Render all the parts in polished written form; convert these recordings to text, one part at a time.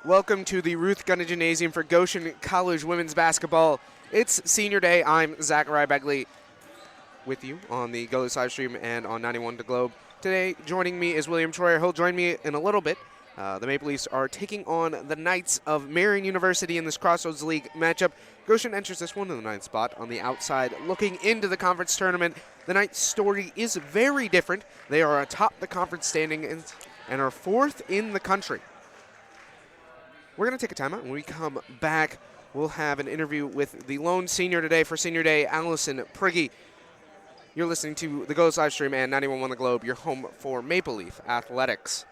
Welcome to the Ruth Gunna Gymnasium for Goshen College women's basketball. It's senior day. I'm Zachariah Begley with you on the Go live stream and on 91 The Globe. Today, joining me is William Troyer. He'll join me in a little bit. The Maple Leafs are taking on the Knights of Marian University in this Crossroads League matchup. Goshen enters this one in the 9th spot on the outside. Looking into the conference tournament, the Knights' story is very different. They are atop the conference standing and are 4th in the country. We're going to take a timeout. When we come back, we'll have an interview with the lone senior today for Senior Day, Allison Pregame. You're listening to the Go live stream and 91 The Globe, your home for Maple Leaf athletics.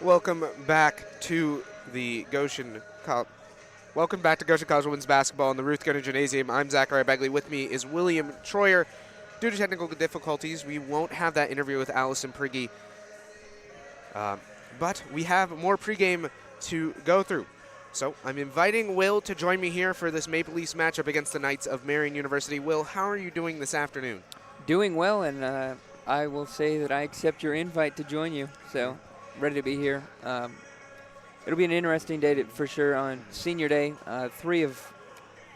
Welcome back to Goshen College women's basketball in the Ruth Gunna Gymnasium. I'm Zachariah Begley. With me is William Troyer. Due to technical difficulties, we won't have that interview with Allison Pregame. But we have more pregame to go through. So I'm inviting Will to join me here for this Maple Leafs matchup against the Knights of Marian University. Will, how are you doing this afternoon? Doing well, and I will say that I accept your invite to join you. So ready to be here. It'll be an interesting day for sure on Senior Day. 3 of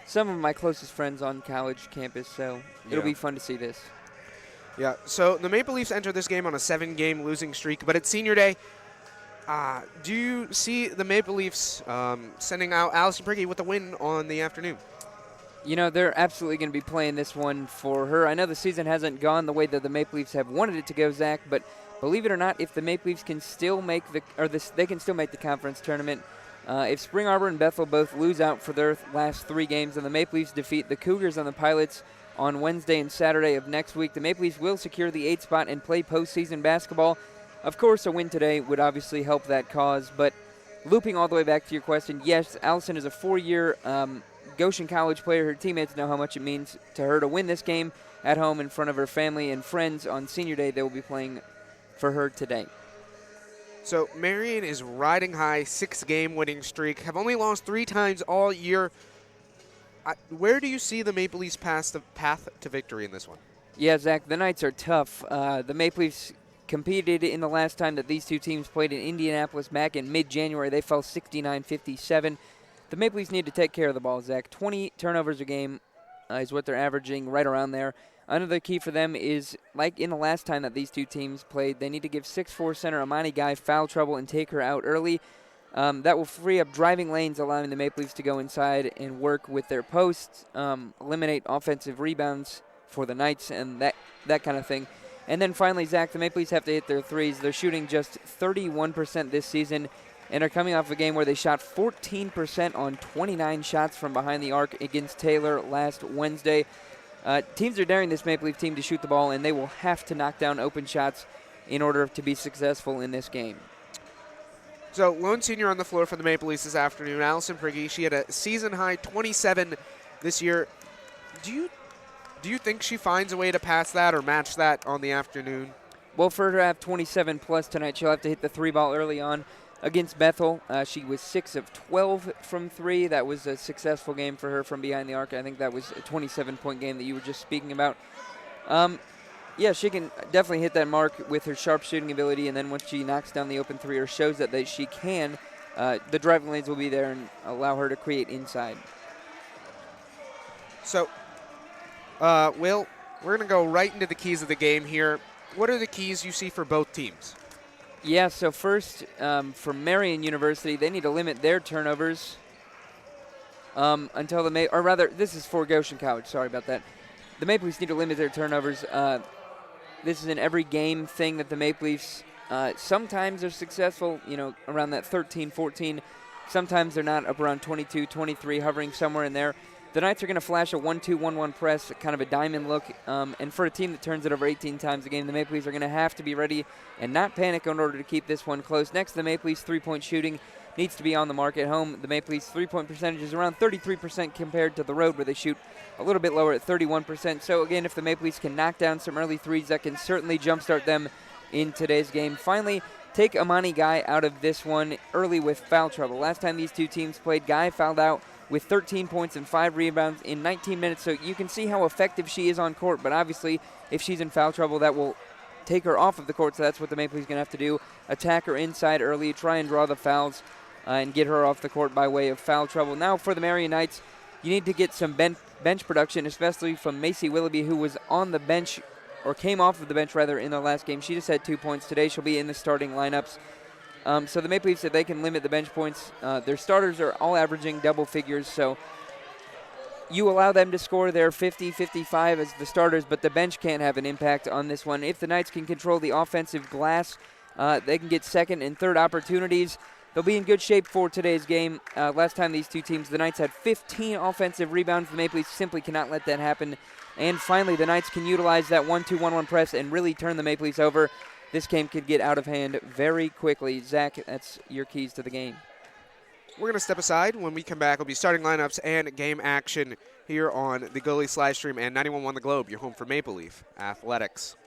some of my closest friends on college campus, so it'll be fun to see this. Yeah, so the Maple Leafs enter this game on a 7-game losing streak, but it's Senior Day. Do you see the Maple Leafs sending out Allison Pregame with a win on the afternoon? You know, they're absolutely going to be playing this one for her. I know the season hasn't gone the way that the Maple Leafs have wanted it to go, Zach, but believe it or not, if the Maple Leafs can still make they can still make the conference tournament. If Spring Arbor and Bethel both lose out for their last 3 games and the Maple Leafs defeat the Cougars and the Pilots on Wednesday and Saturday of next week, the Maple Leafs will secure the 8th spot and play postseason basketball. Of course, a win today would obviously help that cause, but looping all the way back to your question, yes, Allison is a 4-year Goshen College player. Her teammates know how much it means to her to win this game at home in front of her family and friends on Senior Day. They will be playing for her today. So Marian is riding high, 6-game winning streak, have only lost 3 times all year. Where do you see the Maple Leafs path to victory in this one? Yeah, Zach, the Knights are tough. The Maple Leafs competed in the last time that these two teams played in Indianapolis back in mid-January. They fell 69-57. The Maple Leafs need to take care of the ball, Zach. 20 turnovers a game is what they're averaging, right around there. Another key for them is, like in the last time that these two teams played, they need to give 6'4" center Amani Guy foul trouble and take her out early. That will free up driving lanes, allowing the Maple Leafs to go inside and work with their posts, eliminate offensive rebounds for the Knights, and that kind of thing. And then finally, Zach, the Maple Leafs have to hit their threes. They're shooting just 31% this season and are coming off a game where they shot 14% on 29 shots from behind the arc against Taylor last Wednesday. Teams are daring this Maple Leaf team to shoot the ball, and they will have to knock down open shots in order to be successful in this game. So, lone senior on the floor for the Maple Leafs this afternoon, Allison Pregame. She had a season-high 27 this year. Do you think she finds a way to pass that or match that on the afternoon? Well, for her to have 27-plus tonight, she'll have to hit the 3-ball early on. Against Bethel, she was 6 of 12 from 3. That was a successful game for her from behind the arc. I think that was a 27-point game that you were just speaking about. Yeah, she can definitely hit that mark with her sharp shooting ability, and then once she knocks down the open three or shows that she can, the driving lanes will be there and allow her to create inside. So, Will, we're going to go right into the keys of the game here. What are the keys you see for both teams? Yeah, so first, for Marian University, they need to limit their turnovers until or rather, this is for Goshen College, sorry about that. The Maple Leafs need to limit their turnovers. This is an every game thing that the Maple Leafs sometimes are successful, around that 13, 14. Sometimes they're not, up around 22, 23, hovering somewhere in there. The Knights are going to flash a 1-2-1-1 press, kind of a diamond look. And for a team that turns it over 18 times a game, the Maple Leafs are going to have to be ready and not panic in order to keep this one close. Next, the Maple Leafs three-point shooting needs to be on the mark at home. The Maple Leafs three-point percentage is around 33% compared to the road, where they shoot a little bit lower at 31%. So, again, if the Maple Leafs can knock down some early threes, that can certainly jumpstart them in today's game. Finally, take Amani Guy out of this one early with foul trouble. Last time these two teams played, Guy fouled out with 13 points and 5 rebounds in 19 minutes. So you can see how effective she is on court, but obviously if she's in foul trouble, that will take her off of the court, so that's what the Maple Leafs are going to have to do. Attack her inside early, try and draw the fouls, and get her off the court by way of foul trouble. Now for the Marian Knights, you need to get some bench production, especially from Macy Willoughby, who was on the bench, or came off of the bench rather, in the last game. She just had 2 points today. She'll be in the starting lineups. So the Maple Leafs, if they can limit the bench points, their starters are all averaging double figures, so you allow them to score their 50, 55 as the starters, but the bench can't have an impact on this one. If the Knights can control the offensive glass, they can get second and third opportunities. They'll be in good shape for today's game. Last time these two teams, the Knights had 15 offensive rebounds. The Maple Leafs simply cannot let that happen. And finally, the Knights can utilize that 1-2-1-1 press and really turn the Maple Leafs over. This game could get out of hand very quickly. Zach, that's your keys to the game. We're going to step aside. When we come back, we'll be starting lineups and game action here on the Go Leafs live stream and 91.1 The Globe, your home for Maple Leaf Athletics.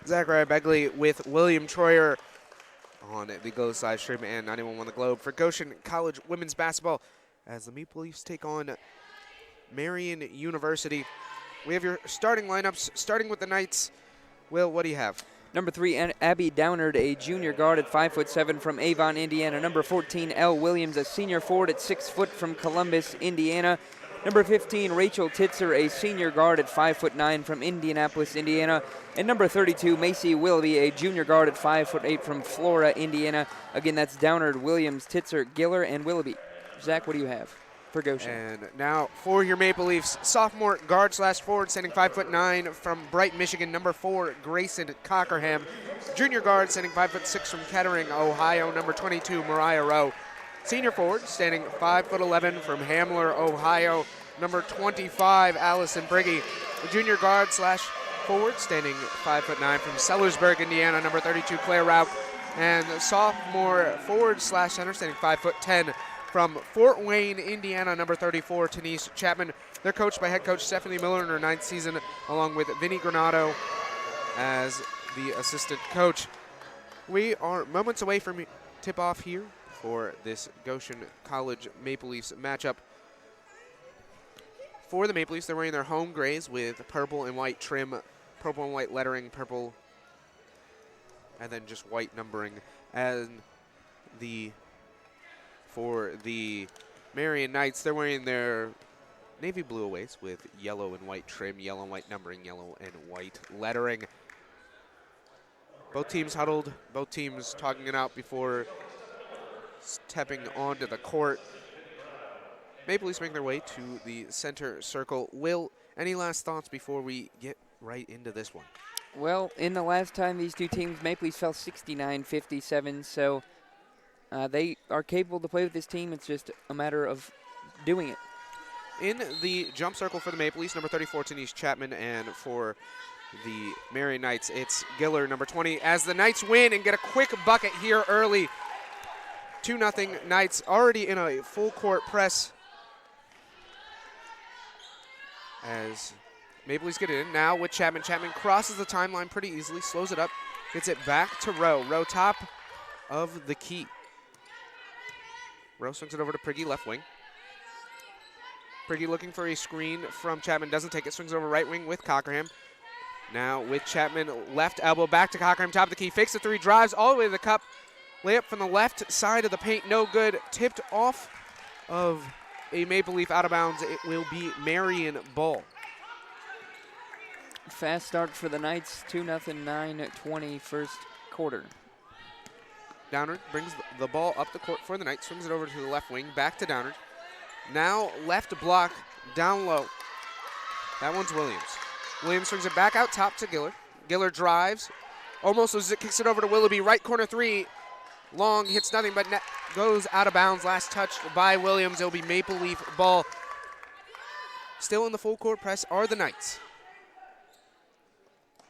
Zachariah Begley with William Troyer on the Go live stream and 91 on the Globe for Goshen College women's basketball as the Maple Leafs take on Marian University. We have your starting lineups, starting with the Knights. Will, what do you have? Number 3, Abby Downard, a junior guard at 5'7" from Avon, Indiana. Number 14, Elle Williams, a senior forward at 6 foot from Columbus, Indiana. Number 15, Rachel Titzer, a senior guard at 5'9" from Indianapolis, Indiana. And number 32, Macy Willoughby, a junior guard at 5'8" from Flora, Indiana. Again, that's Downard, Williams, Titzer, Giller, and Willoughby. Zach, what do you have for Goshen? And now for your Maple Leafs, sophomore guard/forward, standing 5'9" from Brighton, Michigan. Number 4, Grayson Cockerham. Junior guard, standing 5'6" from Kettering, Ohio. Number 22, Mariah Rowe. Senior forward, standing 5'11" from Hamler, Ohio. Number 25, Allison Briggy. Junior guard/forward, standing 5'9" from Sellersburg, Indiana. Number 32, Claire Rauch. And sophomore forward/center, standing 5'10" from Fort Wayne, Indiana. Number 34, Denise Chapman. They're coached by head coach Stephanie Miller in her 9th season, along with Vinny Granado as the assistant coach. We are moments away from tip-off here for this Goshen College Maple Leafs matchup. For the Maple Leafs, they're wearing their home grays with purple and white trim, purple and white lettering, purple, and then just white numbering. And for the Marian Knights, they're wearing their navy blue aways with yellow and white trim, yellow and white numbering, yellow and white lettering. Both teams huddled, both teams talking it out before stepping onto the court. Maple Leafs making their way to the center circle. Will, any last thoughts before we get right into this one? Well, in the last time these two teams, Maple Leafs fell 69-57, so they are capable to play with this team. It's just a matter of doing it. In the jump circle for the Maple Leafs, number 34, Denise Chapman, and for the Marian Knights, it's Giller, number 20, as the Knights win and get a quick bucket here early. 2-0 Knights, already in a full court press as Maple Leafs get it in. Now with Chapman. Chapman crosses the timeline pretty easily, slows it up, gets it back to Rowe. Rowe top of the key. Rowe swings it over to Prigge, left wing. Prigge looking for a screen from Chapman, doesn't take it, swings it over right wing with Cockerham. Now with Chapman, left elbow, back to Cockerham, top of the key, fakes the three, drives all the way to the cup. Layup from the left side of the paint, no good. Tipped off of a Maple Leaf out of bounds. It will be Marian ball. Fast start for the Knights, 2-0, 9-20 first quarter. Downard brings the ball up the court for the Knights, swings it over to the left wing, back to Downard. Now left block, down low. That one's Williams. Williams swings it back out top to Giller. Giller drives, almost loses it, kicks it over to Willoughby, right corner three. Long, hits nothing, but goes out of bounds. Last touch by Williams. It'll be Maple Leaf ball. Still in the full court press are the Knights.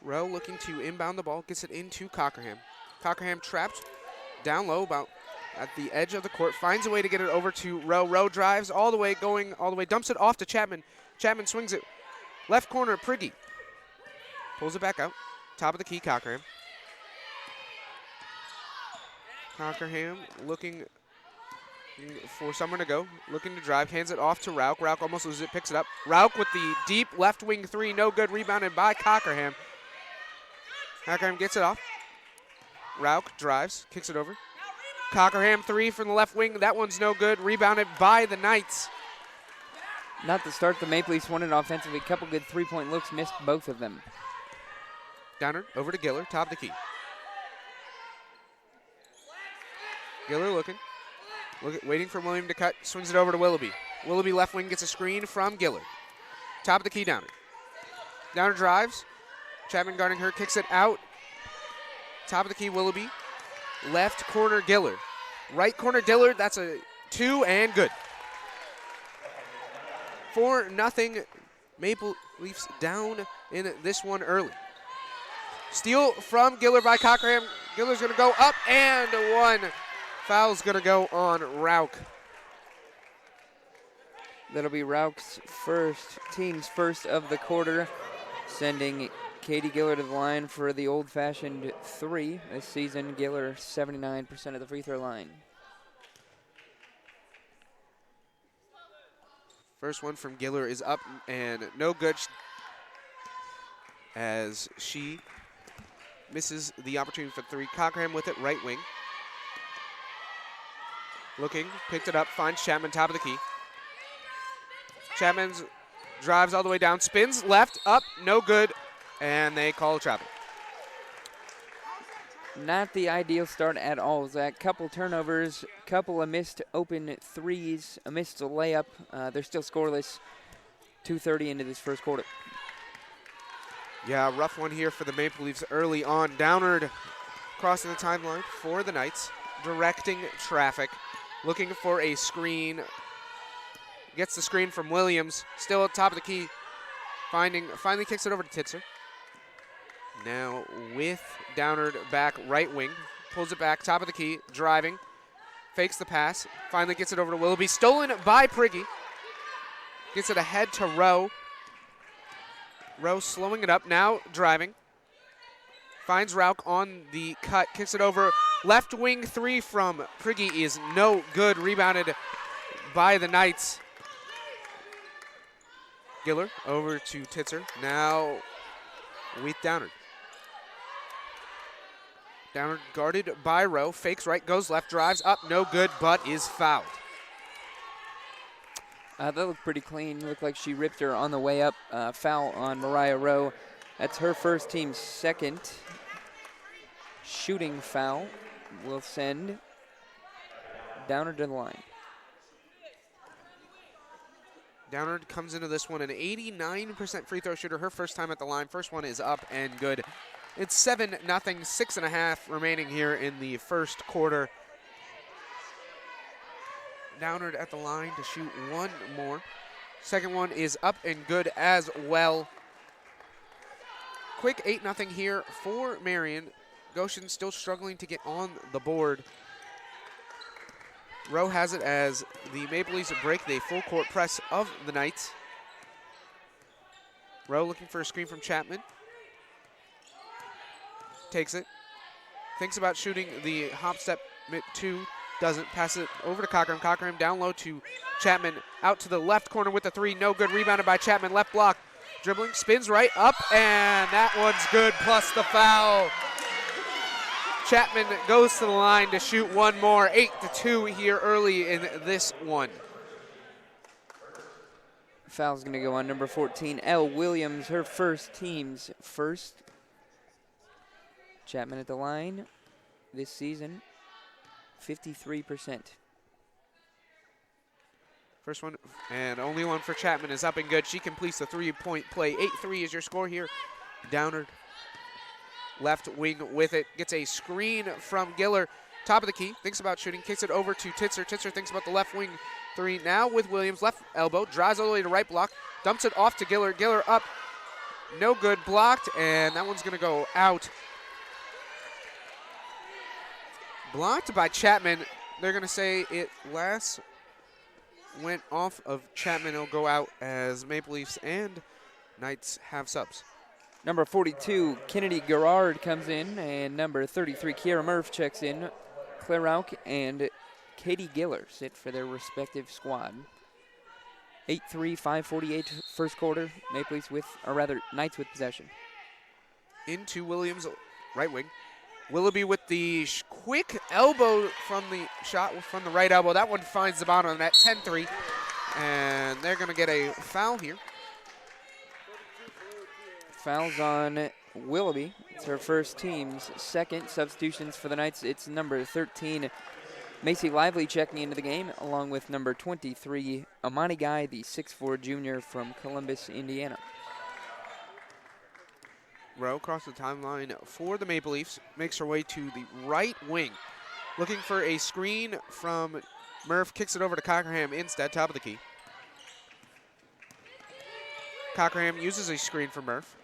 Rowe looking to inbound the ball, gets it into Cockerham. Cockerham trapped down low, about at the edge of the court, finds a way to get it over to Rowe. Rowe drives all the way, dumps it off to Chapman. Chapman swings it left corner, Prigge. Pulls it back out, top of the key, Cockerham. Cockerham looking for somewhere to go, looking to drive, hands it off to Rauch. Rauch almost loses it, picks it up. Rauch with the deep left wing three, no good, rebounded by Cockerham. Cockerham gets it off. Rauch drives, kicks it over. Cockerham three from the left wing, that one's no good, rebounded by the Knights. Not to start, the Maple Leafs wanted offensively. A couple good three-point looks, missed both of them. Downard over to Giller, top of the key. Giller looking, waiting for William to cut, swings it over to Willoughby. Willoughby left wing gets a screen from Giller. Top of the key, Downard. Downard drives. Chapman guarding her, kicks it out. Top of the key, Willoughby. Left corner, Giller. Right corner, Dillard. That's a two and good. 4-0 Maple Leafs down in this one early. Steal from Giller by Cockerham. Giller's going to go up and one. Foul's going to go on Rauch. That'll be Rauch's team's first of the quarter, sending Katie Giller to the line for the old-fashioned 3 this season. Giller 79% of the free throw line. First one from Giller is up and no good as she misses the opportunity for 3. Cockerham with it, right wing. Looking, picked it up, finds Chapman, top of the key. Chapman drives all the way down, spins, left, up, no good, and they call a travel. Not the ideal start at all, Zach. Couple turnovers, couple of missed open threes, a missed layup. They're still scoreless. 2:30 into this first quarter. Yeah, rough one here for the Maple Leafs early on. Downard crossing the timeline for the Knights, directing traffic, looking for a screen. Gets the screen from Williams, still at top of the key. Finally kicks it over to Titzer. Now with Downard back right wing, pulls it back, top of the key, driving, fakes the pass, finally gets it over to Willoughby, stolen by Prigge. Gets it ahead to Rowe. Rowe slowing it up, now driving. Finds Rauch on the cut, kicks it over. Left wing 3 from Prigge is no good, rebounded by the Knights. Giller over to Titzer, now with Downard. Downard guarded by Rowe, fakes right, goes left, drives up, no good, but is fouled. That looked pretty clean. Looked like she ripped her on the way up. Foul on Mariah Rowe. That's her first, team's second. Shooting foul will send Downard to the line. Downard comes into this one an 89% free throw shooter. Her first time at the line. First one is up and good. It's 7-0, 6.5 remaining here in the first quarter. Downard at the line to shoot one more. Second one is up and good as well. Quick 8-0 here for Marian. Goshen still struggling to get on the board. Rowe has it as the Maple Leafs break the full court press of the Knights. Rowe looking for a screen from Chapman. Takes it. Thinks about shooting the hop step 2. Doesn't. Pass it over to Cockerham. Cockerham down low to Chapman. Out to the left corner with the 3. No good. Rebounded by Chapman. Left block. Dribbling. Spins right up. And that one's good. Plus the foul. Chapman goes to the line to shoot one more. 8-2 here early in this one. Foul's going to go on number 14, Elle Williams, her first, team's first. Chapman at the line this season, 53%. First one and only one for Chapman is up and good. She completes the 3-point play. 8-3 is your score here. Downard left wing with it. Gets a screen from Giller. Top of the key. Thinks about shooting. Kicks it over to Titzer. Titzer thinks about the left wing 3. Now with Williams. Left elbow. Drives all the way to right block. Dumps it off to Giller. Giller up. No good. Blocked. And that one's going to go out. Blocked by Chapman. They're going to say it last went off of Chapman. It'll go out as Maple Leafs and Knights have subs. Number 42, Kennedy Garrard comes in, and number 33, Kiera Murph checks in. Claire Rauch and Katie Giller sit for their respective squad. 8-3, 5:48 first quarter. Maple Leafs with, or rather, Knights with possession. Into Williams, right wing. Willoughby with the quick elbow from the shot from the right elbow. That one finds the bottom of that. 10-3, and they're going to get a foul here. Fouls on Willoughby. It's her first, team's second. Substitutions for the Knights. It's number 13, Macy Lively checking into the game, along with number 23, Amani Guy, the 6'4 junior from Columbus, Indiana. Rowe across the timeline for the Maple Leafs. Makes her way to the right wing. Looking for a screen from Murph. Kicks it over to Cockerham instead, top of the key. Cockerham uses a screen from Murph.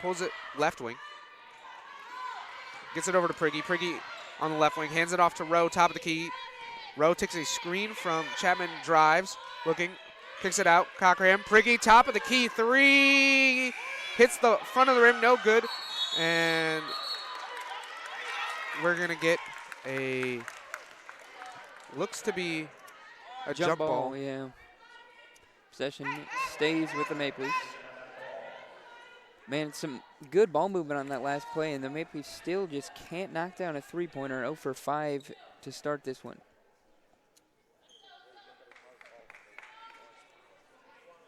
Pulls it left wing. Gets it over to Prigge. Prigge on the left wing. Hands it off to Rowe, top of the key. Rowe takes a screen from Chapman. Drives. Looking. Kicks it out. Cockerham. Prigge, top of the key. 3. hits the front of the rim, no good. And we're going to get a, looks to be a jump ball. Yeah. Possession stays with the Maple Leafs. Man, some good ball movement on that last play, and the Maple Leafs still just can't knock down a three-pointer. 0 for 5 to start this one.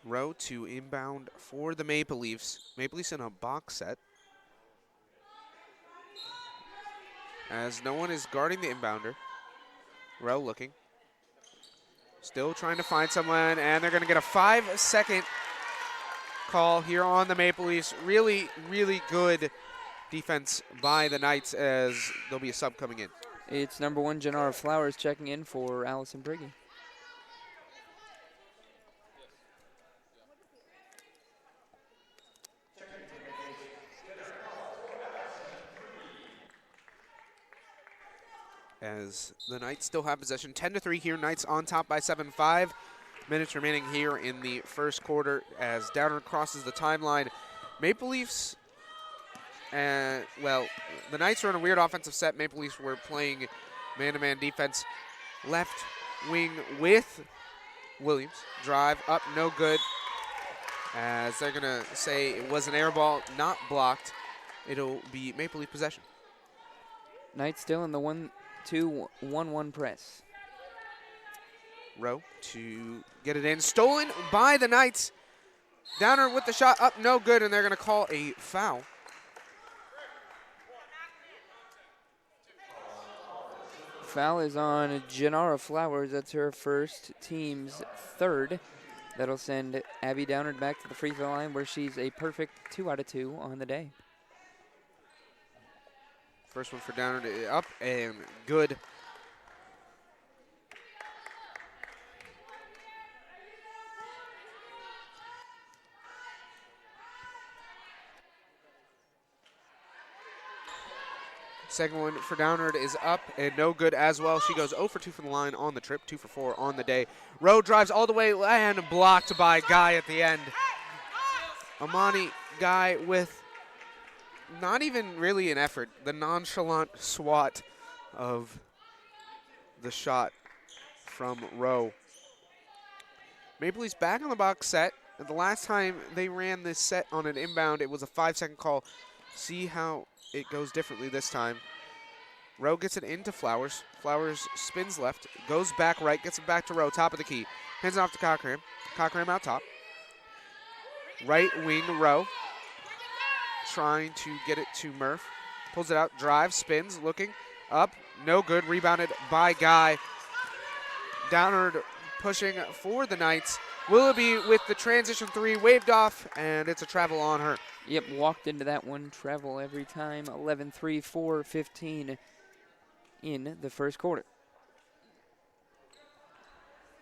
Rowe to inbound for the Maple Leafs. Maple Leafs in a box set, as no one is guarding the inbounder. Rowe looking. Still trying to find someone, and they're going to get a 5-second call here on the Maple Leafs. Really, really good defense by the Knights, as there'll be a sub coming in. It's number 1, Gennaro Flowers, checking in for Allison Pregame. As the Knights still have possession. 10-3 here. Knights on top by 7. 5 minutes remaining here in the first quarter as Downer crosses the timeline. Maple Leafs, well, the Knights are in a weird offensive set. Maple Leafs were playing man-to-man defense. Left wing with Williams. Drive up, no good. As they're going to say it was an air ball, not blocked. It'll be Maple Leaf possession. Knights still in the 1-2-1-1 press. Rowe to get it in. Stolen by the Knights. Downer with the shot up, no good, and they're going to call a foul. Foul is on Gennaro Flowers. That's her first, team's third. That'll send Abby Downard back to the free throw line, where she's a perfect 2 out of 2 on the day. First one for Downard, up and good. Second one for Downard is up and no good as well. She goes 0 for 2 from the line on the trip, 2 for 4 on the day. Rowe drives all the way and blocked by Guy at the end. Amani Guy with not even really an effort. The nonchalant swat of the shot from Rowe. Maple Leafs back on the box set. And the last time they ran this set on an inbound, it was a 5-second call. See how it goes differently this time. Rowe gets it into Flowers. Flowers spins left, goes back right, gets it back to Rowe, top of the key. Hands it off to Cochran. Cochran out top. Right wing Rowe. Trying to get it to Murph. Pulls it out, drives, spins, looking up. No good. Rebounded by Guy. Downard pushing for the Knights. Willoughby with the transition 3, waved off, and it's a travel on her. Yep, walked into that one. Travel every time. 11-3, 4:15 in the first quarter.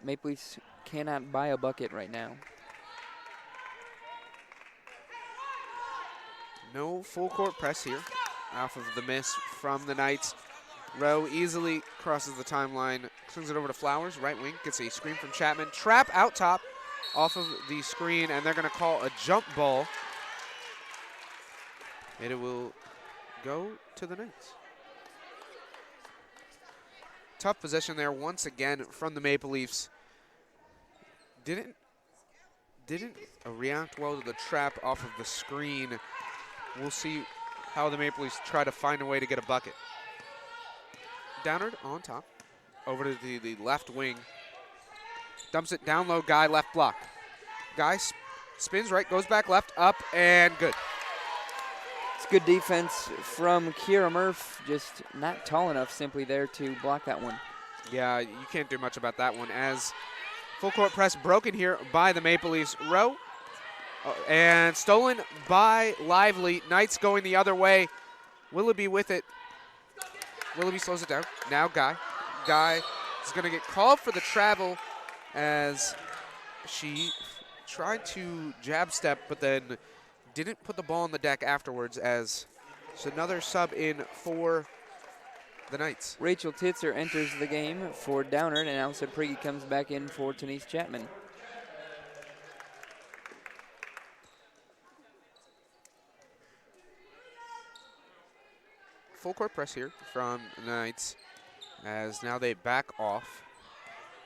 Maple Leafs cannot buy a bucket right now. No full court press here off of the miss from the Knights. Rowe easily crosses the timeline, swings it over to Flowers, right wing, gets a screen from Chapman. Trap out top off of the screen, and they're going to call a jump ball. And it will go to the Knights. Tough possession there once again from the Maple Leafs. Didn't react well to the trap off of the screen. We'll see how the Maple Leafs try to find a way to get a bucket. Downard on top, over to the left wing. Dumps it down low, Guy left block. Guy spins right, goes back left, up, and good. It's good defense from Kiera Murph, just not tall enough simply there to block that one. Yeah, you can't do much about that one, as full court press broken here by the Maple Leafs. Rowe, and stolen by Lively. Knights going the other way. Willoughby with it. Willoughby slows it down. Now Guy. Guy is going to get called for the travel, as she tried to jab step, but then didn't put the ball on the deck afterwards, as it's another sub in for the Knights. Rachel Titzer enters the game for Downard, and Allison Prigge comes back in for Denise Chapman. full court press here from the Knights as now they back off.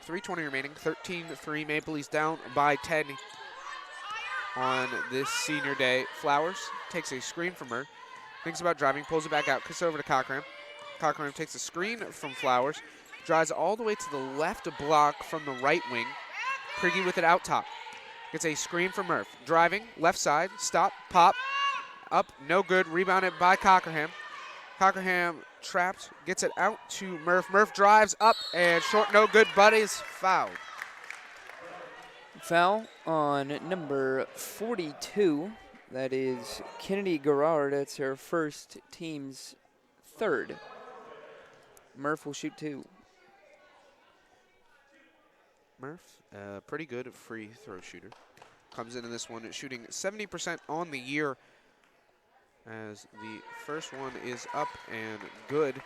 3:20 remaining, 13-3 Maple Leafs down by 10 on this senior day. Flowers takes a screen from her, thinks about driving, pulls it back out, kicks it over to Cochran. Cochran takes a screen from Flowers, drives all the way to the left block from the right wing. Pregame with it out top. Gets a screen from Murph. Driving, left side, stop, pop, up, no good. Rebounded by Cockerham. Cockerham trapped, gets it out to Murph. Murph drives up and short, no good. Buddies fouled. Foul on number 42. That is Kennedy Garrard. That's her first, team's third. Murph will shoot 2. Murph, pretty good free throw shooter. Comes into this one shooting 70% on the year as the first one is up and good.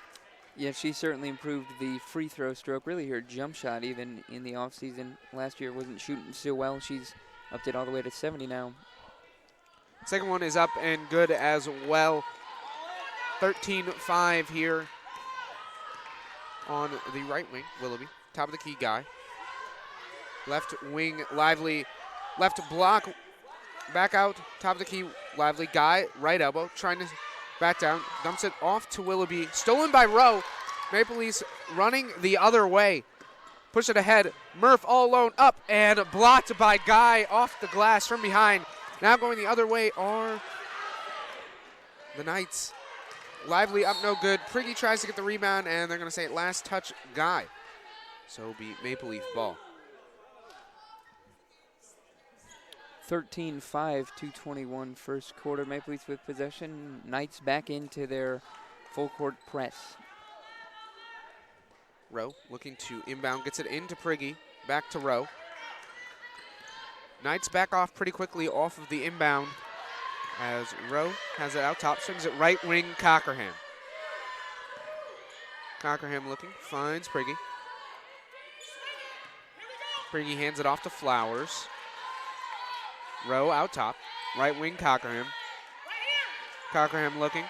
Yeah, she certainly improved the free throw stroke. Really her jump shot even in the offseason. Last year wasn't shooting so well. She's upped it all the way to 70 now. Second one is up and good as well. 13-5 here on the right wing, Willoughby. Top of the key guy. Left wing, Lively. Left block, back out. Top of the key, Lively. Guy, right elbow, trying to back down. Dumps it off to Willoughby. Stolen by Rowe. Maple Leafs running the other way. Push it ahead. Murph all alone, up and blocked by Guy off the glass from behind. Now going the other way are the Knights. Lively up, no good. Prigge tries to get the rebound, and they're going to say last touch Guy. So it'll be Maple Leaf ball. 13-5, 2:21 first quarter. Maple Leafs with possession. Knights back into their full court press. Rowe looking to inbound, gets it into Prigge. Back to Rowe. Knights back off pretty quickly off of the inbound as Rowe has it out top, swings it right wing Cockerham. Cockerham looking, finds Prigge. Prigge hands it off to Flowers. Rowe out top, right wing Cockerham. Cockerham looking,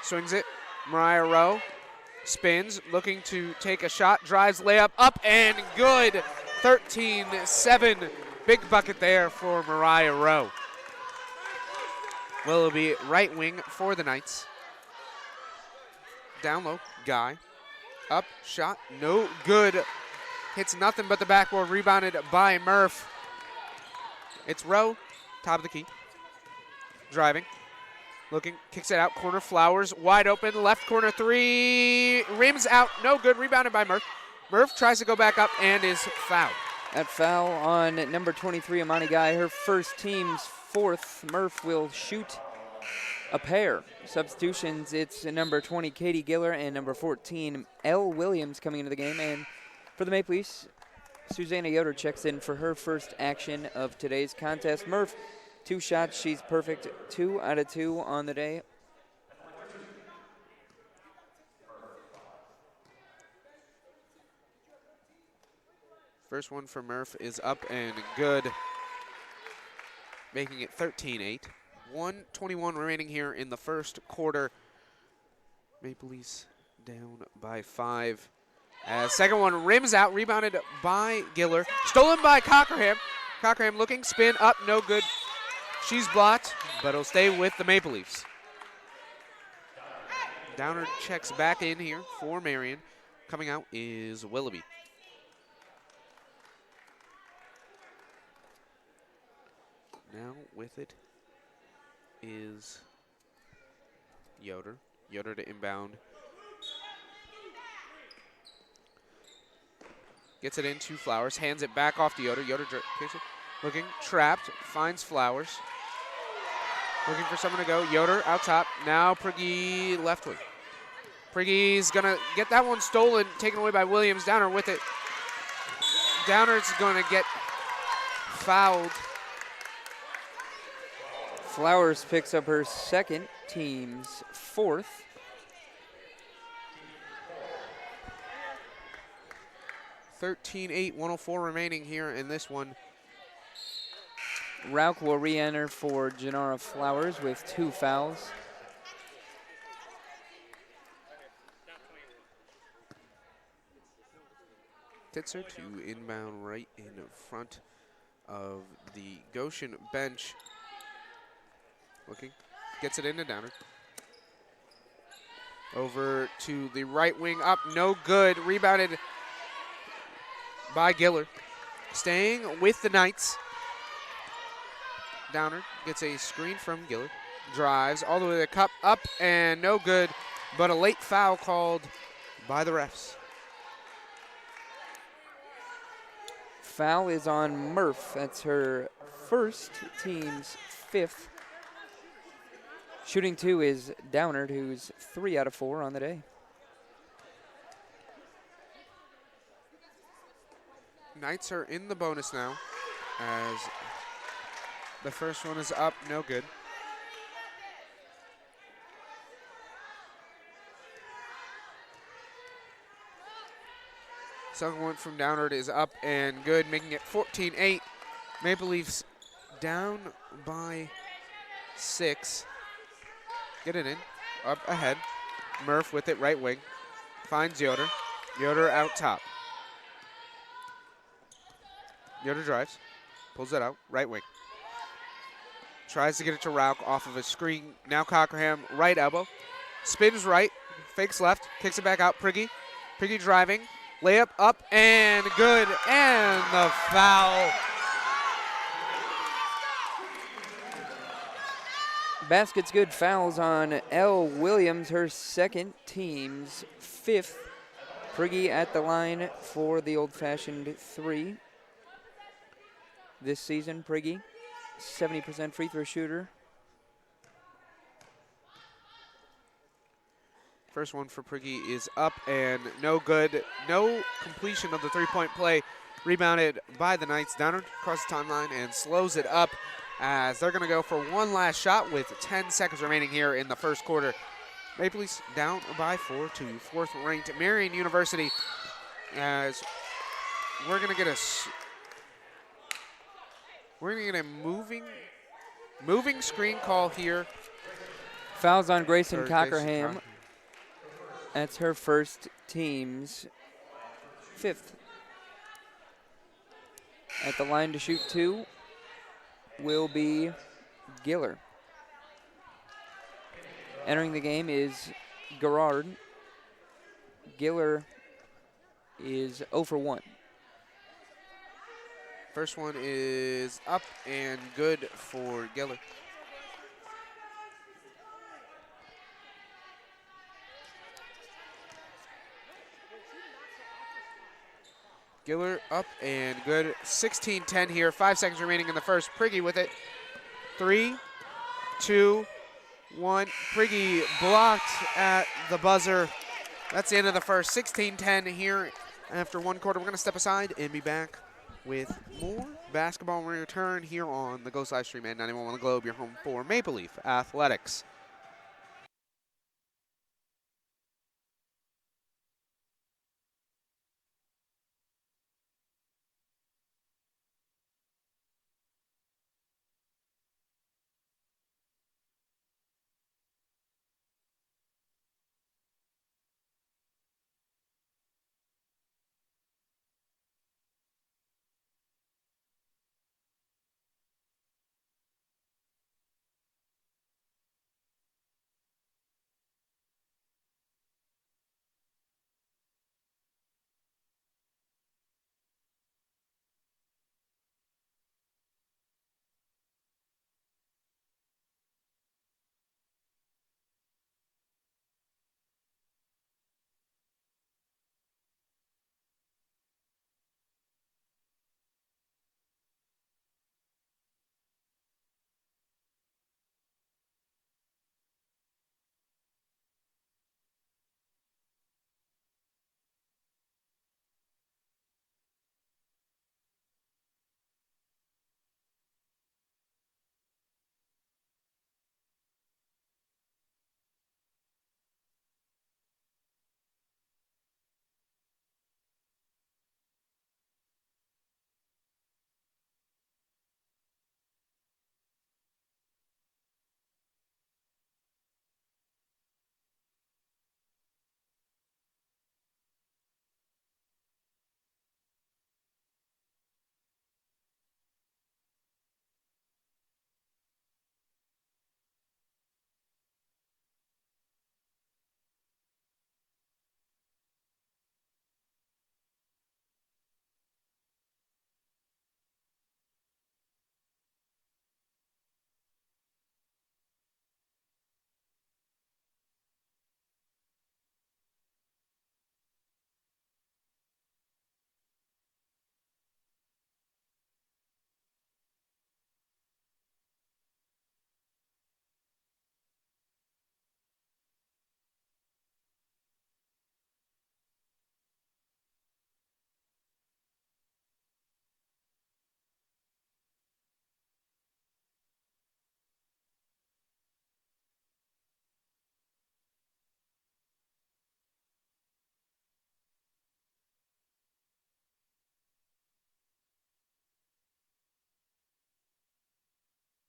swings it. Mariah Rowe spins, looking to take a shot, drives, layup, up and good. 13-7, big bucket there for Mariah Rowe. Willoughby right wing for the Knights. Down low, Guy. Up, shot, no good. Hits nothing but the backboard, rebounded by Murph. It's Rowe, top of the key. Driving, looking, kicks it out, corner, Flowers, wide open, left corner three, rims out, no good, rebounded by Murph. Murph tries to go back up and is fouled. That foul on number 23, Amani Guy, her first, team's fourth. Murph will shoot a pair. Substitutions, it's number 20, Katie Giller, and number 14, Elle Williams coming into the game. And for the Maple Leafs, Susanna Yoder checks in for her first action of today's contest. Murph, 2 shots, she's perfect, 2 out of 2 on the day. First one for Murph is up and good, making it 13-8. 1:21 remaining here in the first quarter. Maple Leafs down by 5. Second one rims out, rebounded by Giller. Stolen by Cockerham. Cockerham looking, spin up, no good. She's blocked, but it'll stay with the Maple Leafs. Downer checks back in here for Marian. Coming out is Willoughby. Now with it is Yoder. Yoder to inbound. Gets it into Flowers, hands it back off to Yoder. Yoder kicks it, looking, trapped, finds Flowers. Looking for someone to go. Yoder out top. Now Prigge left wing. Prigge's gonna get that one stolen, taken away by Williams. Downer with it. Downer's gonna get fouled. Flowers picks up her second, team's fourth. (13-8), 104 remaining here in this one. Rauk will re-enter for Janara Flowers with 2 fouls. Titzer to inbound right in front of the Goshen bench. Looking, gets it into Downer. Over to the right wing, up, no good. Rebounded by Giller. Staying with the Knights. Downer gets a screen from Giller. Drives all the way to the cup, up, and no good. But a late foul called by the refs. Foul is on Murph. That's her first, team's 5th. Shooting 2 is Downard, who's 3 out of 4 on the day. Knights are in the bonus now, as the first one is up, no good. Second one from Downard is up and good, making it 14-8. Maple Leafs down by 6. Get it in, up ahead. Murph with it, right wing. Finds Yoder. Yoder out top. Yoder drives, pulls it out, right wing. Tries to get it to Rauk off of a screen. Now Cockerham, right elbow. Spins right, fakes left, kicks it back out. Prigge. Prigge driving, layup up and good, and the foul. Basket's good. Fouls on L. Williams, her second, team's 5th. Prigge at the line for the old-fashioned 3. This season, Prigge, 70% free throw shooter. First one for Prigge is up and no good. No completion of the three-point play. Rebounded by the Knights. Downard across the timeline and slows it up as they're going to go for one last shot with 10 seconds remaining here in the first quarter. Maple Leafs down by 4 to 4th-ranked Marian University, as we're going to get a moving screen call here. Fouls on Grayson Or Cockerham. That's her first, team's 5th. At the line to shoot 2 will be Giller. Entering the game is Gerard. Giller is 0 for 1. First one is up and good for Giller. Giller up and good. 16-10 here. 5 seconds remaining in the first. Prigge with it. 3, 2, 1. Prigge blocked at the buzzer. That's the end of the first. 16-10 here after one quarter. We're going to step aside and be back with more basketball when we return here on the Ghost Live Stream and 91 on the Globe, your home for Maple Leaf Athletics.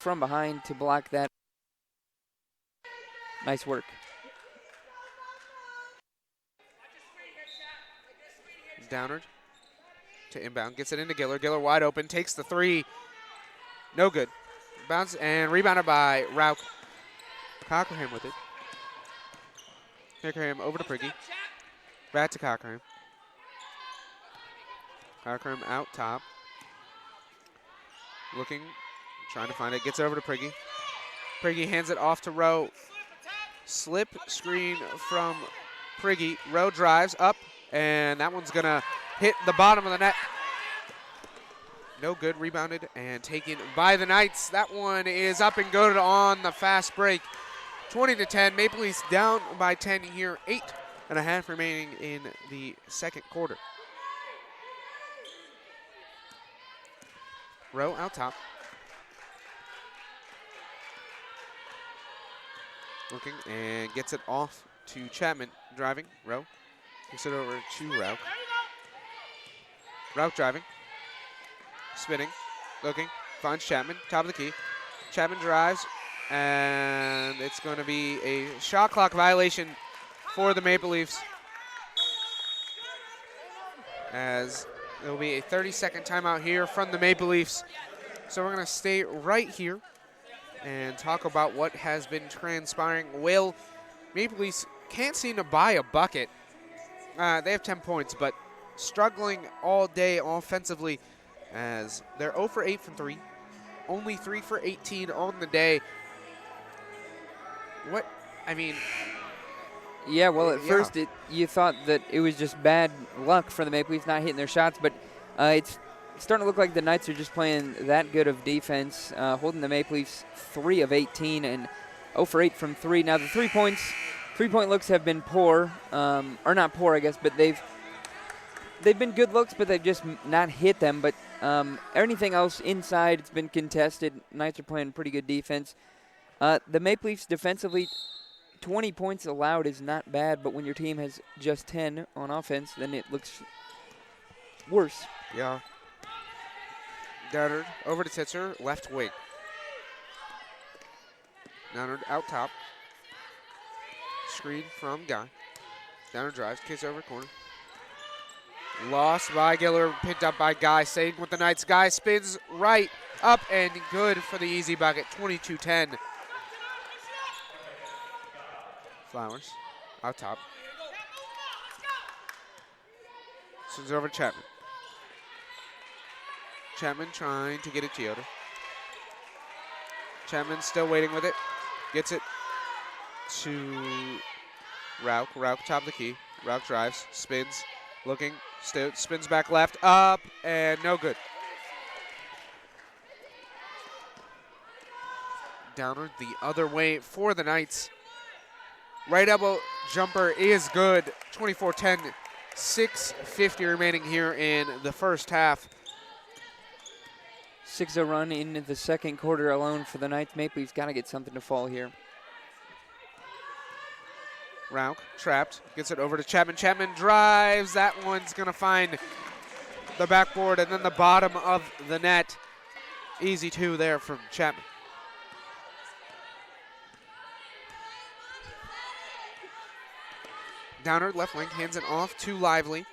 from behind to block that. Nice work. Downard to inbound, gets it into Giller. Giller wide open, takes the three. No good. Bounce and rebounded by Rauch. Cockerham with it. Cockerham over to Prigge. Back to Cockerham. Cockerham out top. Looking, trying to find it. Gets it over to Prigge. Prigge hands it off to Rowe. Slip screen from Prigge. Rowe drives up, and that one's going to hit the bottom of the net. No good. Rebounded and taken by the Knights. That one is up and good on the fast break. 20-10. Maple Leafs down by 10 here. 8.5 remaining in the second quarter. Rowe out top. Looking and gets it off to Chapman. Driving. Rowe. Gets it over to Rauch. Rauch driving. Spinning. Looking. Finds Chapman. Top of the key. Chapman drives. And it's going to be a shot clock violation for the Maple Leafs, as there will be a 30-second timeout here from the Maple Leafs. So we're going to stay right here and talk about what has been transpiring. Well, Maple Leafs can't seem to buy a bucket. They have 10 points, but struggling all day offensively, as they're 0 for 8 from 3. Only 3 for 18 on the day. What? I mean... Yeah, well, at first you thought that it was just bad luck for the Maple Leafs not hitting their shots, but it's starting to look like the Knights are just playing that good of defense, holding the Maple Leafs 3 of 18 and 0 for 8 from 3. Now, the three-point looks have been poor, or not poor, I guess, but they've been good looks, but they've just not hit them. But anything else inside, it's been contested. Knights are playing pretty good defense. The Maple Leafs defensively, 20 points allowed is not bad, but when your team has just 10 on offense, then it looks worse. Yeah. Downard over to Titzer, left wing. Downard out top. Screen from Guy. Downard drives, kicks over corner. Lost by Giller, picked up by Guy, saved with the Knights. Guy spins right, up, and good for the easy bucket, 22-10. Flowers, out top. Sends over to Chapman. Chapman trying to get it to Yoder. Chapman still waiting with it. Gets it to Rauch. Rauch top of the key. Rauch drives, spins, looking, spins back left, up, and no good. Downward the other way for the Knights. Right elbow jumper is good. 24-10, 6:50 remaining here in the first half. 6-0 run into the second quarter alone for the Knights. Maple Leafs got to get something to fall here. Rauch trapped, gets it over to Chapman. Chapman drives. That one's going to find the backboard and then the bottom of the net. Easy two there from Chapman. Downward left wing, hands it off to Lively.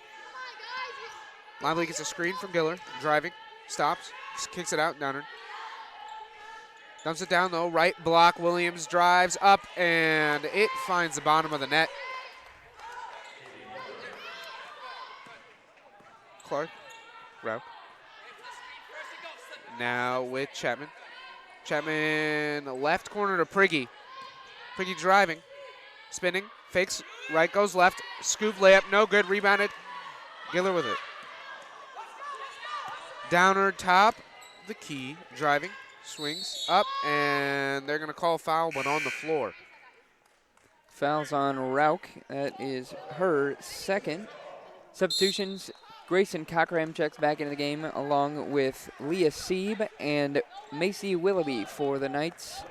Lively gets a screen from Giller, driving, stops, kicks it out, Downward. Dumps it down though, right block, Williams drives up, and it finds the bottom of the net. Clark, Rauch. Now with Chapman. Chapman left corner to Prigge. Prigge driving, spinning, fakes, right goes left, scoop layup, no good, rebounded. Giller with it. Downer top, the key, driving, swings up, and they're going to call foul, but on the floor. Fouls on Rauch. That is her second. Substitutions, Grayson Cockerham checks back into the game, along with Leah Sieb and Macy Willoughby for the Knights.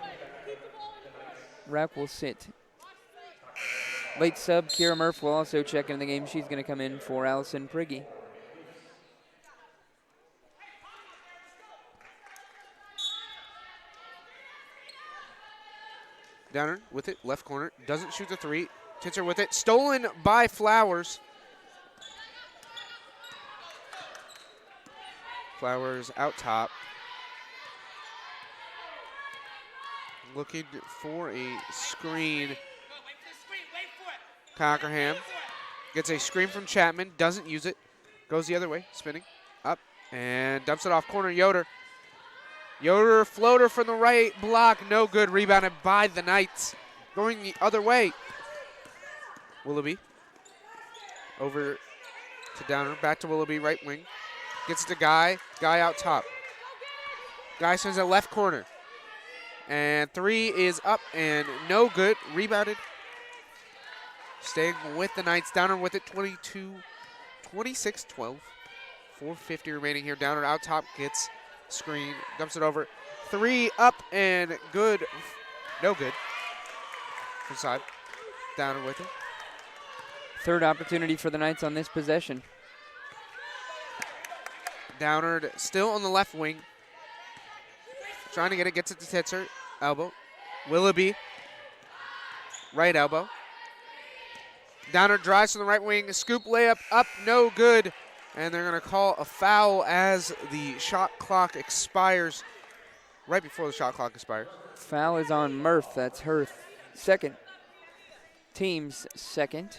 Rauch will sit. Late sub, Kira Murph will also check into the game. She's going to come in for Allison Prigge. Downer with it, left corner, doesn't shoot the three. Titzer with it, stolen by Flowers. Flowers out top. Looking for a screen. Cockerham gets a screen from Chapman, doesn't use it. Goes the other way, spinning, up, and dumps it off corner, Yoder. Yoder floater from the right block, no good, rebounded by the Knights. Going the other way. Willoughby over to Downer, back to Willoughby, right wing. Gets it to Guy out top. Guy sends it left corner. And three is up and no good, rebounded. Staying with the Knights, Downer with it, 26-12. 4:50 remaining here, Downer out top, gets screen, dumps it over. Three up and good, no good. Inside, Downer with it. Third opportunity for the Knights on this possession. Downard still on the left wing. Trying to get it, gets it to Titzer. Elbow. Willoughby. Right elbow. Downard drives from the right wing. Scoop layup up, no good. And they're going to call a foul as the shot clock expires. Right before the shot clock expires. Foul is on Murph. That's her second. Team's second.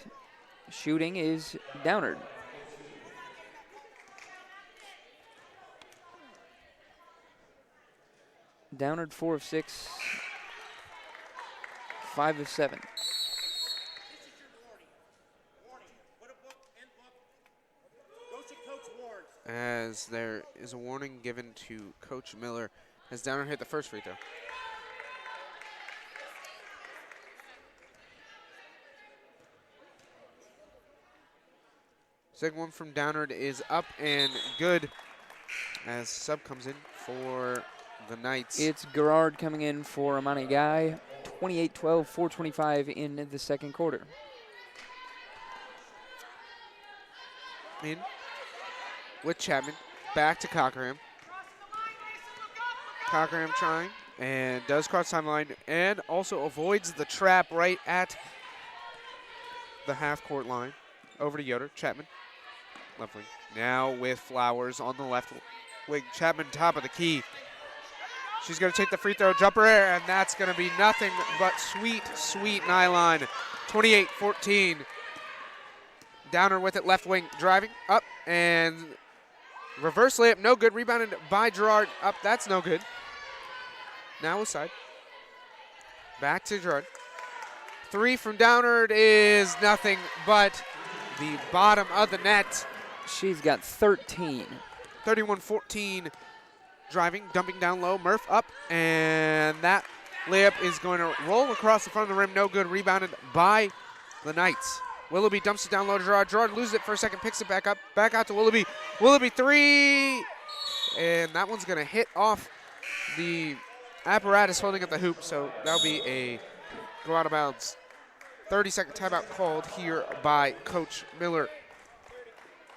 Shooting is Downard. Downard 4 of 6, 5 of 7. As there is a warning given to Coach Miller as Downard hit the first free throw. Second one from Downard is up and good as sub comes in for the Knights. It's Gerard coming in for Amani Guy. 28-12, 4:25 in the second quarter. In with Chapman. Back to Cockerham. Cockerham trying and does cross timeline and also avoids the trap right at the half-court line. Over to Yoder. Chapman. Left wing. Now with Flowers on the left wing. Chapman top of the key. She's going to take the free throw, jumper air, and that's going to be nothing but sweet, sweet nylon. 28-14. Downer with it, left wing, driving up, and reverse layup, no good. Rebounded by Gerard, up, that's no good. Now side. Back to Gerard. Three from Downard is nothing but the bottom of the net. She's got 13. 31-14. Driving, dumping down low, Murph up, and that layup is going to roll across the front of the rim, no good, rebounded by the Knights. Willoughby dumps it down low to Gerard. Gerard loses it for a second, picks it back up, back out to Willoughby. Willoughby three, and that one's going to hit off the apparatus holding up the hoop, so that'll be a go out of bounds. 30-second timeout called here by Coach Miller.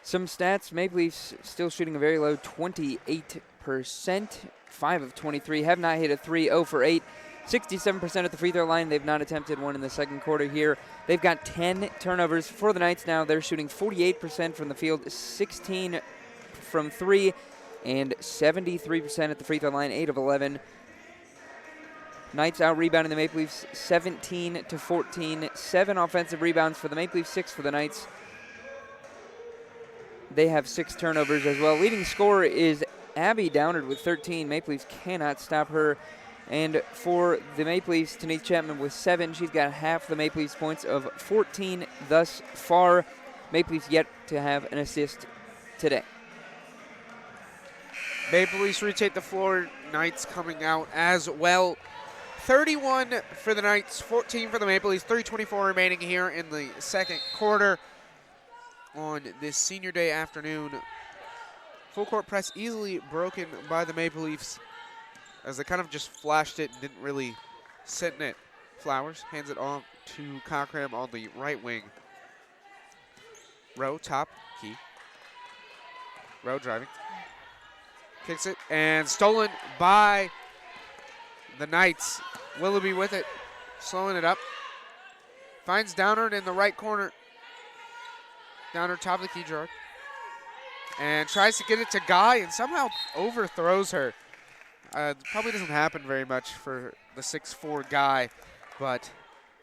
Some stats, Maple Leafs still shooting a very low 28%, 5 of 23, have not hit a 3, 0 for 8, 67% at the free throw line. They've not attempted one in the second quarter here. They've got 10 turnovers for the Knights now. They're shooting 48% from the field, 16 from 3, and 73% at the free throw line, 8 of 11. Knights out rebounding the Maple Leafs 17-14, 7 offensive rebounds for the Maple Leafs, 6 for the Knights. They have 6 turnovers as well. Leading scorer is Abby Downard with 13. Maple Leafs cannot stop her. And for the Maple Leafs, Tanith Chapman with 7. She's got half the Maple Leafs points of 14 thus far. Maple Leafs yet to have an assist today. Maple Leafs retake the floor. Knights coming out as well. 31 for the Knights, 14 for the Maple Leafs. 3:24 remaining here in the second quarter on this senior day afternoon. Full court press easily broken by the Maple Leafs as they kind of just flashed it and didn't really sit in it. Flowers hands it off to Cockerham on the right wing. Rowe, top, key. Rowe driving. Kicks it and stolen by the Knights. Willoughby with it. slowing it up. Finds Downard in the right corner. Downard top of the key jar. And tries to get it to Guy and somehow overthrows her. Probably doesn't happen very much for the 6'4" Guy, but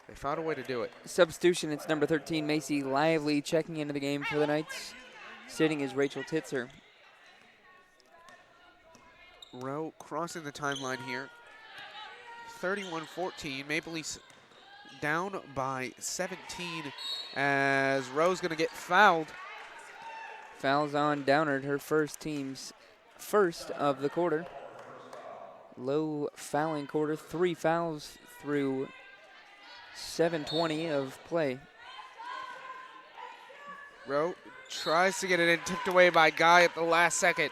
they found a way to do it. Substitution, it's number 13, Macy Lively, checking into the game for the Knights. Sitting is Rachel Titzer. Rowe crossing the timeline here. 31-14. Maple Leafs down by 17 as Rowe's going to get fouled. Fouls on Downard, her team's first of the quarter. Low fouling quarter, 3 fouls through 7:20 of play. Rowe tries to get it in, tipped away by Guy at the last second.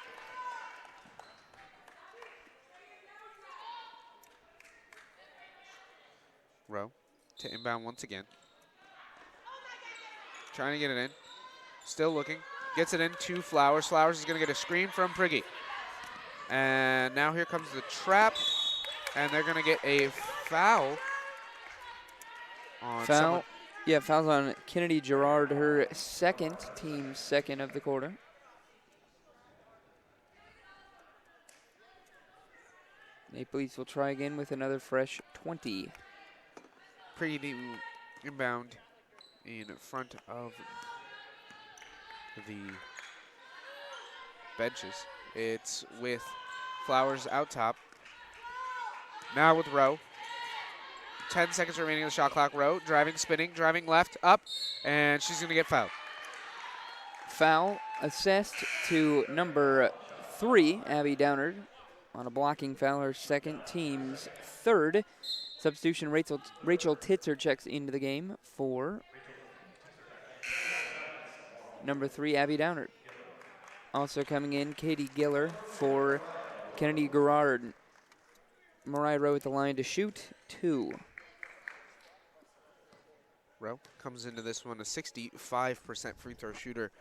Rowe to inbound once again. Trying to get it in. Still looking. Gets it in to Flowers. Flowers is going to get a screen from Pregame. And now here comes the trap. And they're going to get a foul on someone. Yeah, fouls on Kennedy Gerard, her team's second of the quarter. Maple Leafs will try again with another fresh 20. Pregame inbound in front of the benches. It's with Flowers out top. Now with Rowe. 10 seconds remaining on the shot clock. Rowe driving, spinning, driving left, up, and she's going to get fouled. Foul assessed to number 3, Abby Downard, on a blocking foul, her team's third. Substitution, Rachel Titzer checks into the game for number 3, Abby Downard. Also coming in, Katie Giller for Kennedy Gerard. Mariah Rowe at the line to shoot 2. Rowe comes into this one a 65% free throw shooter.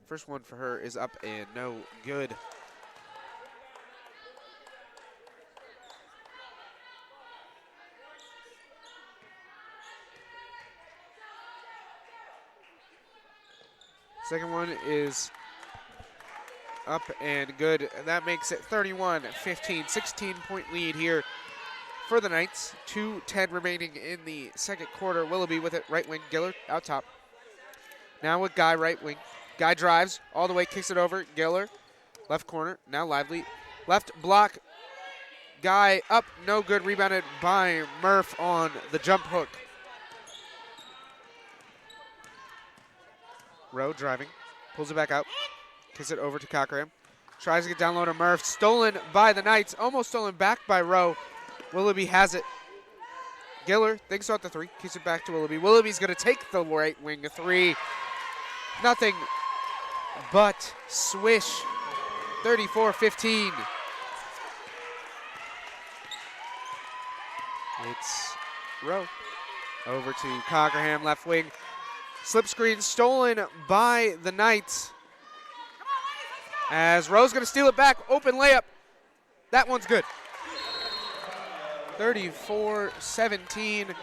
First one for her is up and no good. Second one is up and good. That makes it 31-15, 16-point lead here for the Knights. 2:10 remaining in the second quarter. Willoughby with it, right wing. Gillard out top. Now with Guy, right wing. Guy drives all the way, kicks it over. Gillard, left corner. Now Lively. Left block. Guy up, no good. Rebounded by Murph on the jump hook. Rowe driving, pulls it back out, kicks it over to Cochran. Tries to get down low to Murph. Stolen by the Knights, almost stolen back by Rowe. Willoughby has it. Giller thinks about the 3, kicks it back to Willoughby. Willoughby's going to take the right wing 3. Nothing but swish. 34-15. It's Rowe. Over to Cockerham, left wing. Slip screen stolen by the Knights. As Rowe's going to steal it back. Open layup. That one's good. 34-17.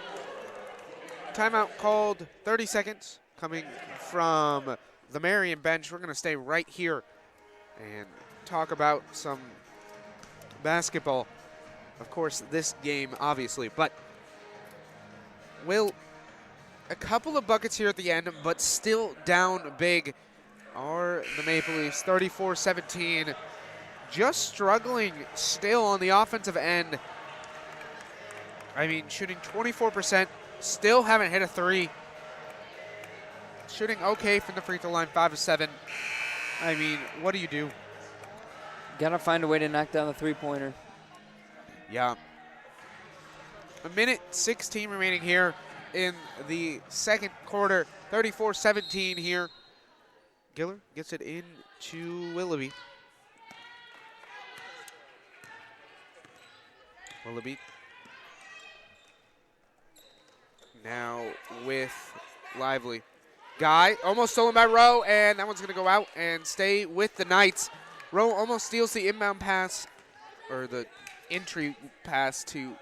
Timeout called. 30 seconds coming from the Marian bench. We're going to stay right here and talk about some basketball. Of course, this game, obviously. But a couple of buckets here at the end, but still down big are the Maple Leafs. 34-17. Just struggling still on the offensive end. I mean, shooting 24%, still haven't hit a 3. Shooting okay from the free throw line, 5 of 7. I mean, what do you do? Gotta find a way to knock down the 3-pointer. Yeah. A minute 16 remaining here in the second quarter. 34-17 here. Giller gets it in to Willoughby. Willoughby now with Lively. Guy almost stolen by Rowe, and that one's going to go out and stay with the Knights. Rowe almost steals the inbound pass, or the entry pass to